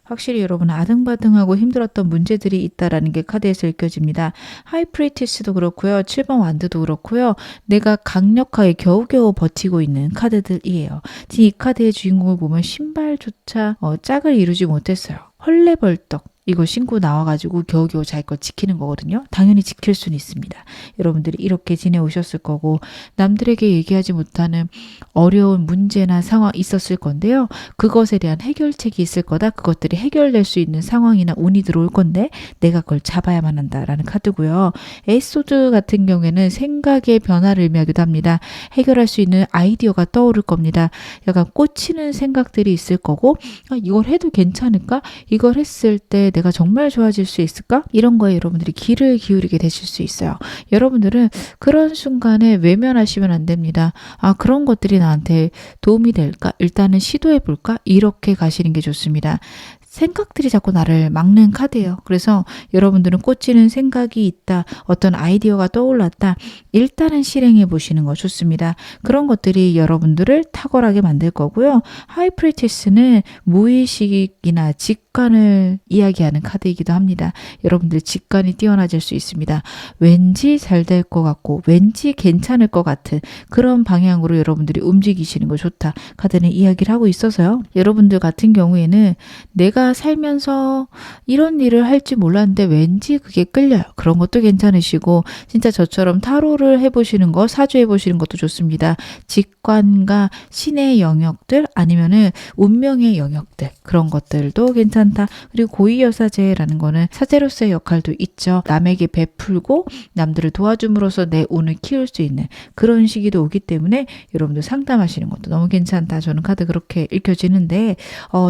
S1: 확실히 여러분 아등바등하고 힘들었던 문제들이 있다라는 게 카드에서 읽혀집니다. 하이프리티스도 그렇고요. 7번 완드도 그렇고요. 내가 강력하게 겨우겨우 버티고 있는 카드들이에요. 지금 이 카드의 주인공을 보면 신발조차 짝을 이루지 못했어요. 헐레벌떡 이거 신고 나와가지고 겨우겨우 자기 걸 지키는 거거든요. 당연히 지킬 수는 있습니다. 여러분들이 이렇게 지내오셨을 거고 남들에게 얘기하지 못하는 어려운 문제나 상황 있었을 건데요. 그것에 대한 해결책이 있을 거다. 그것들이 해결될 수 있는 상황이나 운이 들어올 건데 내가 그걸 잡아야만 한다라는 카드고요. 에이스소드 같은 경우에는 생각의 변화를 의미하기도 합니다. 해결할 수 있는 아이디어가 떠오를 겁니다. 약간 꽂히는 생각들이 있을 거고 이걸 해도 괜찮을까? 이걸 했을 때 내가 정말 좋아질 수 있을까? 이런 거에 여러분들이 귀를 기울이게 되실 수 있어요. 여러분들은 그런 순간에 외면하시면 안 됩니다. 그런 것들이 나한테 도움이 될까? 일단은 시도해볼까? 이렇게 가시는 게 좋습니다. 생각들이 자꾸 나를 막는 카드예요. 그래서 여러분들은 꽂히는 생각이 있다. 어떤 아이디어가 떠올랐다. 일단은 실행해 보시는 거 좋습니다. 그런 것들이 여러분들을 탁월하게 만들 거고요. 하이프리티스는 무의식이나 직관을 이야기하는 카드이기도 합니다. 여러분들 직관이 뛰어나질 수 있습니다. 왠지 잘 될 것 같고 왠지 괜찮을 것 같은 그런 방향으로 여러분들이 움직이시는 거 좋다. 카드는 이야기를 하고 있어서요. 여러분들 같은 경우에는 내가 살면서 이런 일을 할지 몰랐는데 왠지 그게 끌려요. 그런 것도 괜찮으시고 진짜 저처럼 타로를 해보시는 거, 사주해보시는 것도 좋습니다. 직관과 신의 영역들 아니면은 운명의 영역들 그런 것들도 괜찮다. 그리고 고위여사제라는 거는 사제로서의 역할도 있죠. 남에게 베풀고 남들을 도와줌으로써 내 운을 키울 수 있는 그런 시기도 오기 때문에 여러분들 상담하시는 것도 너무 괜찮다. 저는 카드 그렇게 읽혀지는데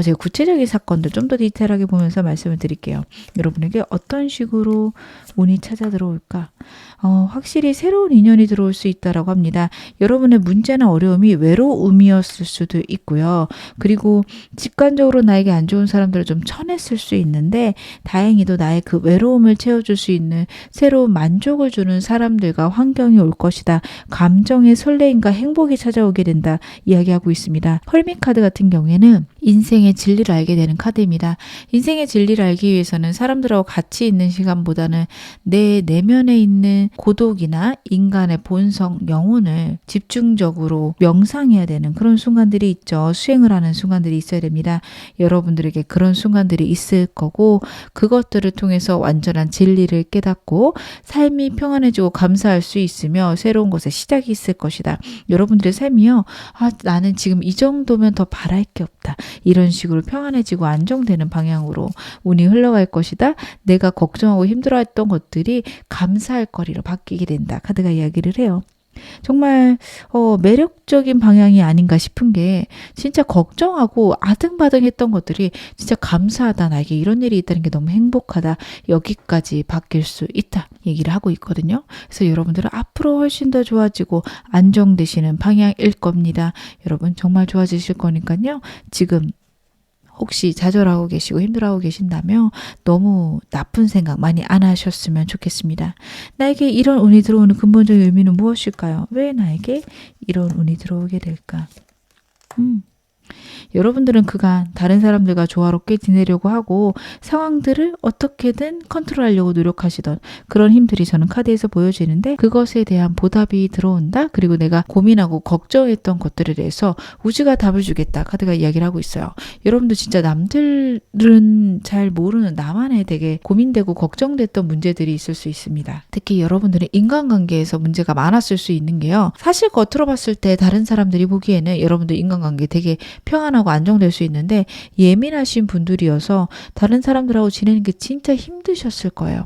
S1: 제가 구체적인 사건들 좀 더 디테일하게 보면서 말씀을 드릴게요. 여러분에게 어떤 식으로 운이 찾아 들어올까? 확실히 새로운 인연이 들어올 수 있다라고 합니다. 여러분의 문제나 어려움이 외로움이었을 수도 있고요. 그리고 직관적으로 나에게 안 좋은 사람들을 좀 쳐냈을 수 있는데 다행히도 나의 그 외로움을 채워줄 수 있는 새로운 만족을 주는 사람들과 환경이 올 것이다. 감정의 설레임과 행복이 찾아오게 된다. 이야기하고 있습니다. 헐밋 카드 같은 경우에는 인생의 진리를 알게 되는 카드입니다. 인생의 진리를 알기 위해서는 사람들하고 같이 있는 시간보다는 내 내면에 있는 고독이나 인간의 본성, 영혼을 집중적으로 명상해야 되는 그런 순간들이 있죠. 수행을 하는 순간들이 있어야 됩니다. 여러분들에게 그런 순간들이 있을 거고 그것들을 통해서 완전한 진리를 깨닫고 삶이 평안해지고 감사할 수 있으며 새로운 것에 시작이 있을 것이다. 여러분들의 삶이요. 나는 지금 이 정도면 더 바랄 게 없다. 이런 식으로 평안해지고 안정되는 방향으로 운이 흘러갈 것이다. 내가 걱정하고 힘들어했던 것들이 감사할 거리로 바뀌게 된다. 카드가 이야기를 해요. 정말 매력적인 방향이 아닌가 싶은 게 진짜 걱정하고 아등바등했던 것들이 진짜 감사하다. 나에게 이런 일이 있다는 게 너무 행복하다. 여기까지 바뀔 수 있다. 얘기를 하고 있거든요. 그래서 여러분들은 앞으로 훨씬 더 좋아지고 안정되시는 방향일 겁니다. 여러분 정말 좋아지실 거니까요. 지금 혹시 좌절하고 계시고 힘들어하고 계신다면 너무 나쁜 생각 많이 안 하셨으면 좋겠습니다. 나에게 이런 운이 들어오는 근본적인 의미는 무엇일까요? 왜 나에게 이런 운이 들어오게 될까? 여러분들은 그간 다른 사람들과 조화롭게 지내려고 하고 상황들을 어떻게든 컨트롤하려고 노력하시던 그런 힘들이 저는 카드에서 보여지는데 그것에 대한 보답이 들어온다. 그리고 내가 고민하고 걱정했던 것들에 대해서 우주가 답을 주겠다. 카드가 이야기를 하고 있어요. 여러분도 진짜 남들은 잘 모르는 나만의 되게 고민되고 걱정됐던 문제들이 있을 수 있습니다. 특히 여러분들은 인간관계에서 문제가 많았을 수 있는 게요. 사실 겉으로 봤을 때 다른 사람들이 보기에는 여러분들 인간관계 되게 평안하고 안정될 수 있는데 예민하신 분들이어서 다른 사람들하고 지내는 게 진짜 힘드셨을 거예요.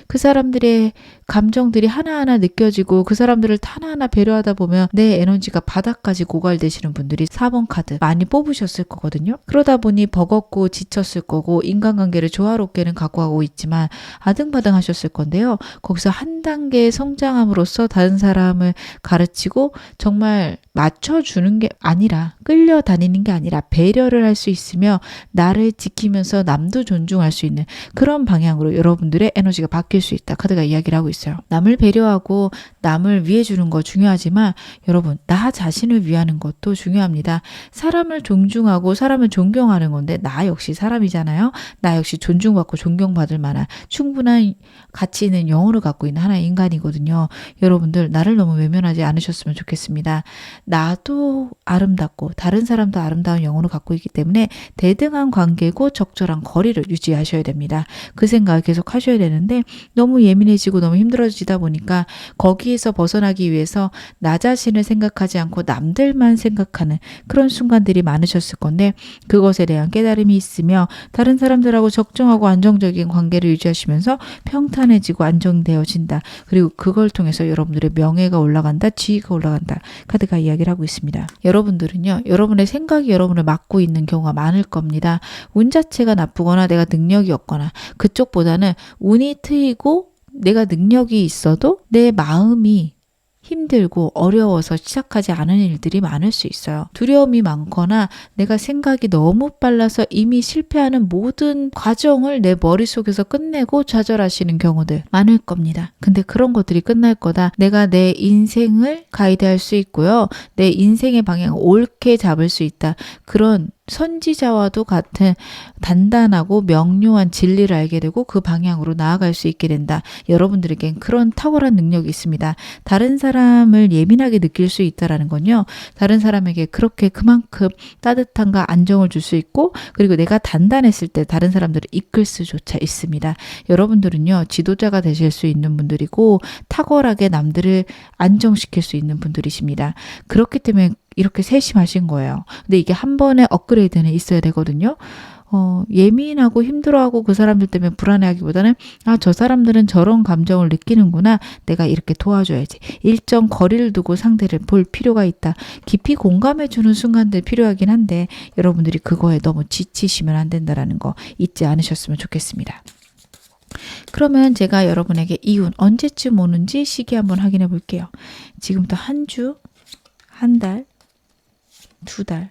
S1: 그 사람들의 감정들이 하나하나 느껴지고 그 사람들을 하나하나 배려하다 보면 내 에너지가 바닥까지 고갈되시는 분들이 4번 카드 많이 뽑으셨을 거거든요. 그러다 보니 버겁고 지쳤을 거고 인간관계를 조화롭게는 갖고 가고 있지만 아등바등 하셨을 건데요. 거기서 한 단계 성장함으로써 다른 사람을 가르치고 정말 맞춰주는 게 아니라 끌려다니는 게 아니라 배려를 할 수 있으며 나를 지키면서 남도 존중할 수 있는 그런 방향으로 여러분들의 에너지가 바뀌 바뀔 수 있다. 카드가 이야기를 하고 있어요. 남을 배려하고 남을 위해주는 거 중요하지만 여러분 나 자신을 위하는 것도 중요합니다. 사람을 존중하고 사람을 존경하는 건데 나 역시 사람이잖아요. 나 역시 존중받고 존경받을 만한 충분한 가치 있는 영혼을 갖고 있는 하나의 인간이거든요. 여러분들 나를 너무 외면하지 않으셨으면 좋겠습니다. 나도 아름답고 다른 사람도 아름다운 영혼을 갖고 있기 때문에 대등한 관계고 적절한 거리를 유지하셔야 됩니다. 그 생각을 계속 하셔야 되는데 너무 예민해지고 너무 힘들어지다 보니까 거기에서 벗어나기 위해서 나 자신을 생각하지 않고 남들만 생각하는 그런 순간들이 많으셨을 건데 그것에 대한 깨달음이 있으며 다른 사람들하고 적정하고 안정적인 관계를 유지하시면서 평탄해지고 안정되어진다. 그리고 그걸 통해서 여러분들의 명예가 올라간다. 지위가 올라간다. 카드가 이야기를 하고 있습니다. 여러분들은요. 여러분의 생각이 여러분을 막고 있는 경우가 많을 겁니다. 운 자체가 나쁘거나 내가 능력이 없거나 그쪽보다는 운이 트이고 내가 능력이 있어도 내 마음이 힘들고 어려워서 시작하지 않은 일들이 많을 수 있어요. 두려움이 많거나 내가 생각이 너무 빨라서 이미 실패하는 모든 과정을 내 머릿속에서 끝내고 좌절하시는 경우들 많을 겁니다. 근데 그런 것들이 끝날 거다. 내가 내 인생을 가이드할 수 있고요. 내 인생의 방향을 옳게 잡을 수 있다. 그런 선지자와도 같은 단단하고 명료한 진리를 알게 되고 그 방향으로 나아갈 수 있게 된다. 여러분들에겐 그런 탁월한 능력이 있습니다. 다른 사람을 예민하게 느낄 수 있다라는 건요. 다른 사람에게 그렇게 그만큼 따뜻함과 안정을 줄 수 있고 그리고 내가 단단했을 때 다른 사람들을 이끌 수조차 있습니다. 여러분들은요. 지도자가 되실 수 있는 분들이고 탁월하게 남들을 안정시킬 수 있는 분들이십니다. 그렇기 때문에 이렇게 세심하신 거예요. 근데 이게 한 번의 업그레이드는 있어야 되거든요. 예민하고 힘들어하고 그 사람들 때문에 불안해하기보다는 저 사람들은 저런 감정을 느끼는구나. 내가 이렇게 도와줘야지. 일정 거리를 두고 상대를 볼 필요가 있다. 깊이 공감해주는 순간들 필요하긴 한데 여러분들이 그거에 너무 지치시면 안 된다라는 거 잊지 않으셨으면 좋겠습니다. 그러면 제가 여러분에게 이운 언제쯤 오는지 시기 한번 확인해 볼게요. 지금부터 한 주, 한 달, 2달,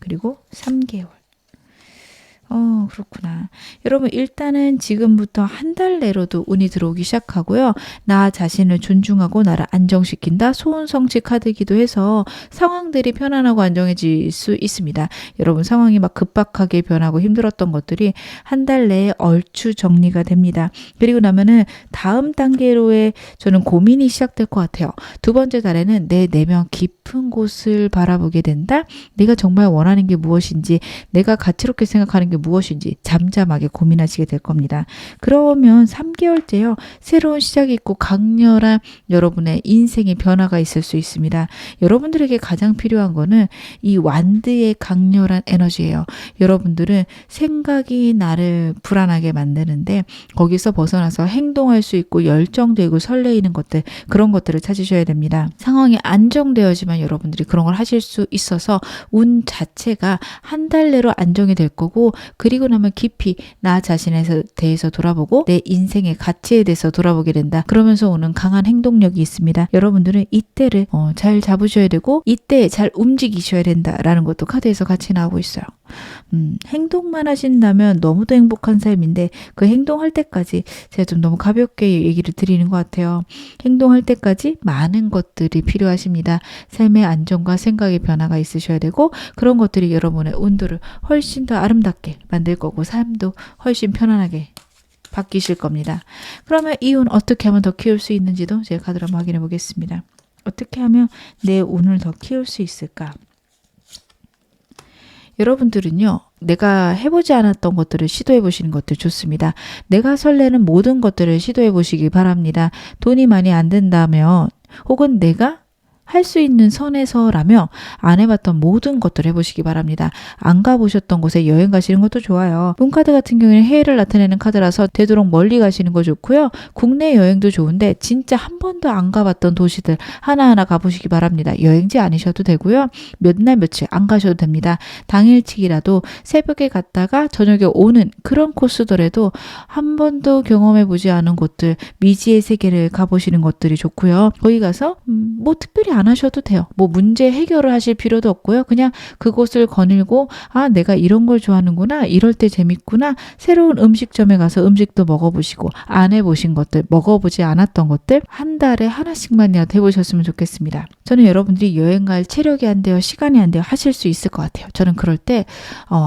S1: 그리고 3개월. 그렇구나. 여러분 일단은 지금부터 한 달 내로도 운이 들어오기 시작하고요. 나 자신을 존중하고 나를 안정시킨다. 소원성취 카드이기도 해서 상황들이 편안하고 안정해질 수 있습니다. 여러분 상황이 막 급박하게 변하고 힘들었던 것들이 한 달 내에 얼추 정리가 됩니다. 그리고 나면은 다음 단계로의 저는 고민이 시작될 것 같아요. 두 번째 달에는 내 내면 깊은 곳을 바라보게 된다. 내가 정말 원하는 게 무엇인지 내가 가치롭게 생각하는 게 무엇인지 잠잠하게 고민하시게 될 겁니다. 그러면 3개월째요. 새로운 시작이 있고 강렬한 여러분의 인생의 변화가 있을 수 있습니다. 여러분들에게 가장 필요한 거는 이 완드의 강렬한 에너지예요. 여러분들은 생각이 나를 불안하게 만드는데 거기서 벗어나서 행동할 수 있고 열정되고 설레이는 것들 그런 것들을 찾으셔야 됩니다. 상황이 안정되어지만 여러분들이 그런 걸 하실 수 있어서 운 자체가 한 달 내로 안정이 될 거고 그리고 나면 깊이 나 자신에 대해서 돌아보고 내 인생의 가치에 대해서 돌아보게 된다. 그러면서 오는 강한 행동력이 있습니다. 여러분들은 이때를 잘 잡으셔야 되고 이때 잘 움직이셔야 된다라는 것도 카드에서 같이 나오고 있어요. 행동만 하신다면 너무도 행복한 삶인데 그 행동할 때까지 제가 좀 너무 가볍게 얘기를 드리는 것 같아요. 행동할 때까지 많은 것들이 필요하십니다. 삶의 안정과 생각의 변화가 있으셔야 되고 그런 것들이 여러분의 운도를 훨씬 더 아름답게 만들 거고 삶도 훨씬 편안하게 바뀌실 겁니다. 그러면 이 운 어떻게 하면 더 키울 수 있는지도 제가 카드로 한번 확인해 보겠습니다. 어떻게 하면 내 운을 더 키울 수 있을까? 여러분들은요. 내가 해보지 않았던 것들을 시도해 보시는 것도 좋습니다. 내가 설레는 모든 것들을 시도해 보시기 바랍니다. 돈이 많이 안 된다면 혹은 내가 할 수 있는 선에서라며 안 해봤던 모든 것들을 해보시기 바랍니다. 안 가보셨던 곳에 여행 가시는 것도 좋아요. 문카드 같은 경우에는 해외를 나타내는 카드라서 되도록 멀리 가시는 거 좋고요. 국내 여행도 좋은데 진짜 한 번도 안 가봤던 도시들 하나하나 가보시기 바랍니다. 여행지 아니셔도 되고요. 몇 날 며칠 안 가셔도 됩니다. 당일치기라도 새벽에 갔다가 저녁에 오는 그런 코스더라도 한 번도 경험해보지 않은 곳들 미지의 세계를 가보시는 것들이 좋고요. 거기 가서 뭐 특별히 안 하셔도 돼요. 뭐 문제 해결을 하실 필요도 없고요. 그냥 그곳을 거닐고 아, 내가 이런 걸 좋아하는구나. 이럴 때 재밌구나. 새로운 음식점에 가서 음식도 먹어보시고 안 해보신 것들, 먹어보지 않았던 것들 한 달에 하나씩만이라도 해보셨으면 좋겠습니다. 저는 여러분들이 여행 갈 체력이 안 돼요. 시간이 안 돼요. 하실 수 있을 것 같아요. 저는 그럴 때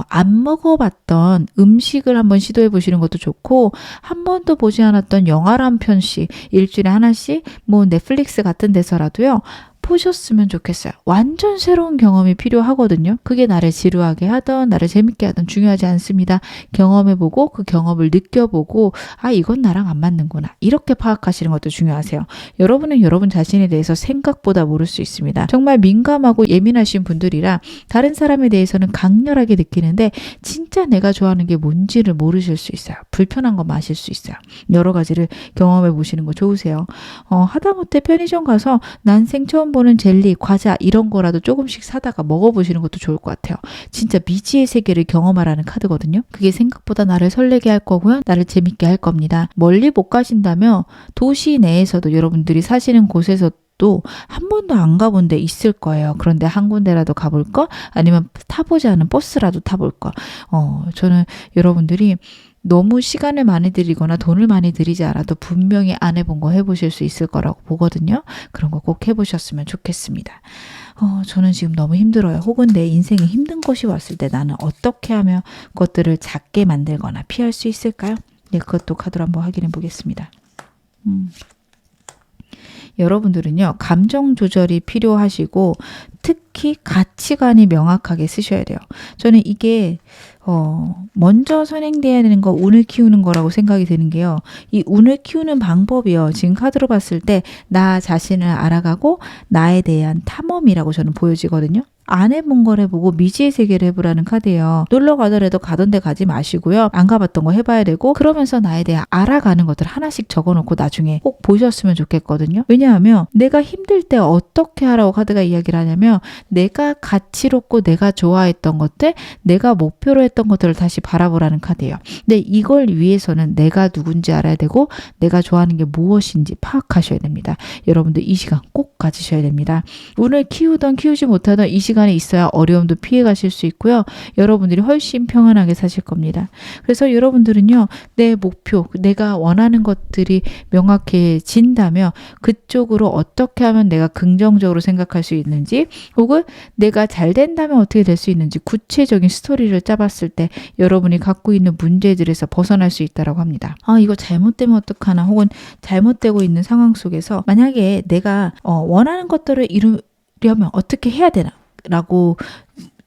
S1: 안 먹어봤던 음식을 한번 시도해 보시는 것도 좋고 한 번도 보지 않았던 영화를 한 편씩 일주일에 하나씩 뭐 넷플릭스 같은 데서라도요. 보셨으면 좋겠어요. 완전 새로운 경험이 필요하거든요. 그게 나를 지루하게 하던 나를 재밌게 하던 중요하지 않습니다. 경험해보고 그 경험을 느껴보고 아 이건 나랑 안 맞는구나. 이렇게 파악하시는 것도 중요하세요. 여러분은 여러분 자신에 대해서 생각보다 모를 수 있습니다. 정말 민감하고 예민하신 분들이라 다른 사람에 대해서는 강렬하게 느끼는데 진짜 내가 좋아하는 게 뭔지를 모르실 수 있어요. 불편한 거 마실 수 있어요. 여러 가지를 경험해 보시는 거 좋으세요. 하다못해 편의점 가서 난생 처음 보는 젤리, 과자 이런 거라도 조금씩 사다가 먹어보시는 것도 좋을 것 같아요. 진짜 미지의 세계를 경험하라는 카드거든요. 그게 생각보다 나를 설레게 할 거고요. 나를 재밌게 할 겁니다. 멀리 못 가신다면 도시 내에서도 여러분들이 사시는 곳에서 또 한 번도 안 가본 데 있을 거예요. 그런데 한 군데라도 가볼 거? 아니면 타보지 않은 버스라도 타볼 거? 저는 여러분들이 너무 시간을 많이 들이거나 돈을 많이 들이지 않아도 분명히 안 해본 거 해보실 수 있을 거라고 보거든요. 그런 거 꼭 해보셨으면 좋겠습니다. 저는 지금 너무 힘들어요. 혹은 내 인생에 힘든 것이 왔을 때 나는 어떻게 하면 그것들을 작게 만들거나 피할 수 있을까요? 네, 그것도 카드로 한번 확인해 보겠습니다. 여러분들은요, 감정 조절이 필요하시고 특히 가치관이 명확하게 쓰셔야 돼요. 저는 이게 먼저 선행돼야 되는 거 운을 키우는 거라고 생각이 드는 게요. 이 운을 키우는 방법이요. 지금 카드로 봤을 때 나 자신을 알아가고 나에 대한 탐험이라고 저는 보여지거든요. 안 해본 걸 해보고 미지의 세계를 해보라는 카드예요. 놀러 가더라도 가던 데 가지 마시고요. 안 가봤던 거 해봐야 되고 그러면서 나에 대해 알아가는 것들 하나씩 적어놓고 나중에 꼭 보셨으면 좋겠거든요. 왜냐하면 내가 힘들 때 어떻게 하라고 카드가 이야기를 하냐면 내가 가치롭고 내가 좋아했던 것들, 내가 목표로 했던 것들을 다시 바라보라는 카드예요. 근데 이걸 위해서는 내가 누군지 알아야 되고 내가 좋아하는 게 무엇인지 파악하셔야 됩니다. 여러분들 이 시간 꼭 가지셔야 됩니다. 운을 키우던 키우지 못하던 이 시간에 있어야 어려움도 피해 가실 수 있고요. 여러분들이 훨씬 평안하게 사실 겁니다. 그래서 여러분들은요. 내 목표, 내가 원하는 것들이 명확해진다면 그쪽으로 어떻게 하면 내가 긍정적으로 생각할 수 있는지 혹은 내가 잘 된다면 어떻게 될 수 있는지 구체적인 스토리를 짜봤을 때 여러분이 갖고 있는 문제들에서 벗어날 수 있다고 합니다. 이거 잘못되면 어떡하나 혹은 잘못되고 있는 상황 속에서 만약에 내가 원하는 것들을 이루려면 어떻게 해야 되나? 라고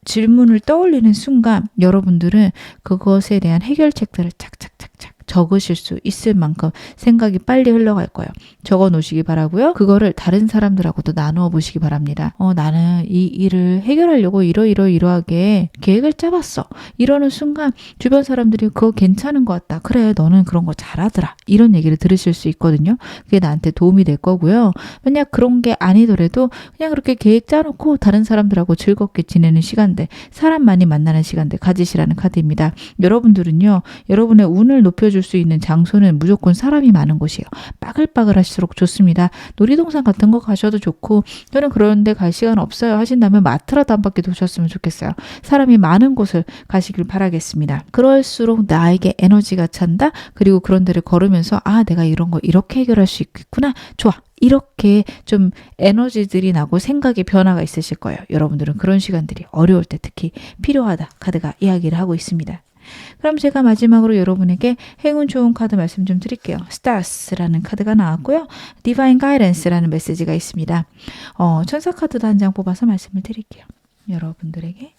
S1: 질문을 떠올리는 순간 여러분들은 그것에 대한 해결책들을 착착착착 적으실 수 있을 만큼 생각이 빨리 흘러갈 거예요. 적어 놓으시기 바라고요. 그거를 다른 사람들하고도 나누어 보시기 바랍니다. 나는 이 일을 해결하려고 이러하게 계획을 짜봤어. 이러는 순간 주변 사람들이 그거 괜찮은 것 같다. 그래, 너는 그런 거 잘하더라. 이런 얘기를 들으실 수 있거든요. 그게 나한테 도움이 될 거고요. 만약 그런 게 아니더라도 그냥 그렇게 계획 짜놓고 다른 사람들하고 즐겁게 지내는 시간들, 사람 많이 만나는 시간들 가지시라는 카드입니다. 여러분들은요. 여러분의 운을 높여줄 수 있는 장소는 무조건 사람이 많은 곳이에요. 빠글빠글 하실수록 좋습니다. 놀이동산 같은 거 가셔도 좋고 저는 그런데 갈 시간 없어요 하신다면 마트라도 한 바퀴 도셨으면 좋겠어요. 사람이 많은 곳을 가시길 바라겠습니다. 그럴수록 나에게 에너지가 찬다. 그리고 그런 데를 걸으면서 내가 이런 거 이렇게 해결할 수 있겠구나. 좋아. 이렇게 좀 에너지들이 나고 생각의 변화가 있으실 거예요. 여러분들은 그런 시간들이 어려울 때 특히 필요하다. 카드가 이야기를 하고 있습니다. 그럼 제가 마지막으로 여러분에게 행운 좋은 카드 말씀 좀 드릴게요. Stars라는 카드가 나왔고요. Divine Guidance라는 메시지가 있습니다. 천사 카드도 한 장 뽑아서 말씀을 드릴게요. 여러분들에게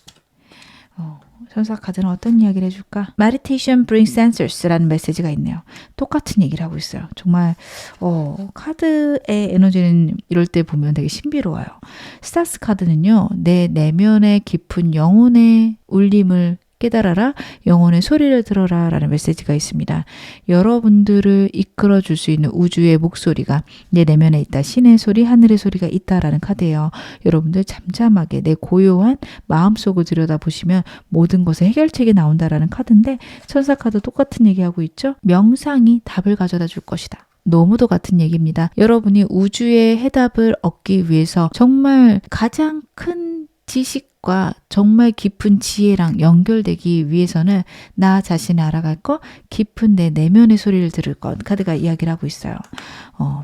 S1: 천사 카드는 어떤 이야기를 해줄까? Meditation brings answers라는 메시지가 있네요. 똑같은 얘기를 하고 있어요. 정말 카드의 에너지는 이럴 때 보면 되게 신비로워요. 스타스 카드는요. 내 내면의 깊은 영혼의 울림을 깨달아라. 영혼의 소리를 들어라 라는 메시지가 있습니다. 여러분들을 이끌어줄 수 있는 우주의 목소리가 내 내면에 있다. 신의 소리, 하늘의 소리가 있다라는 카드예요. 여러분들 잠잠하게 내 고요한 마음속을 들여다보시면 모든 것의 해결책이 나온다라는 카드인데 천사 카드 똑같은 얘기하고 있죠. 명상이 답을 가져다 줄 것이다. 너무도 같은 얘기입니다. 여러분이 우주의 해답을 얻기 위해서 정말 가장 큰 지식과 정말 깊은 지혜랑 연결되기 위해서는 나 자신을 알아갈 것, 깊은 내 내면의 소리를 들을 것, 카드가 이야기를 하고 있어요.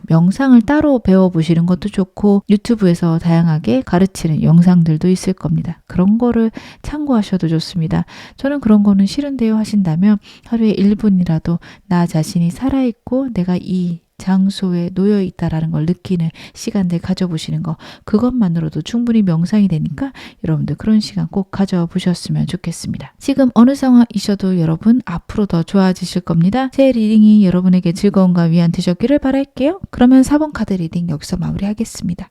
S1: 명상을 따로 배워보시는 것도 좋고 유튜브에서 다양하게 가르치는 영상들도 있을 겁니다. 그런 거를 참고하셔도 좋습니다. 저는 그런 거는 싫은데요 하신다면 하루에 1분이라도 나 자신이 살아있고 내가 이 장소에 놓여 있다라는 걸 느끼는 시간들 가져보시는 거, 그것만으로도 충분히 명상이 되니까 여러분들 그런 시간 꼭 가져보셨으면 좋겠습니다. 지금 어느 상황이셔도 여러분 앞으로 더 좋아지실 겁니다. 제 리딩이 여러분에게 즐거움과 위안 되셨기를 바랄게요. 그러면 4번 카드 리딩 여기서 마무리하겠습니다.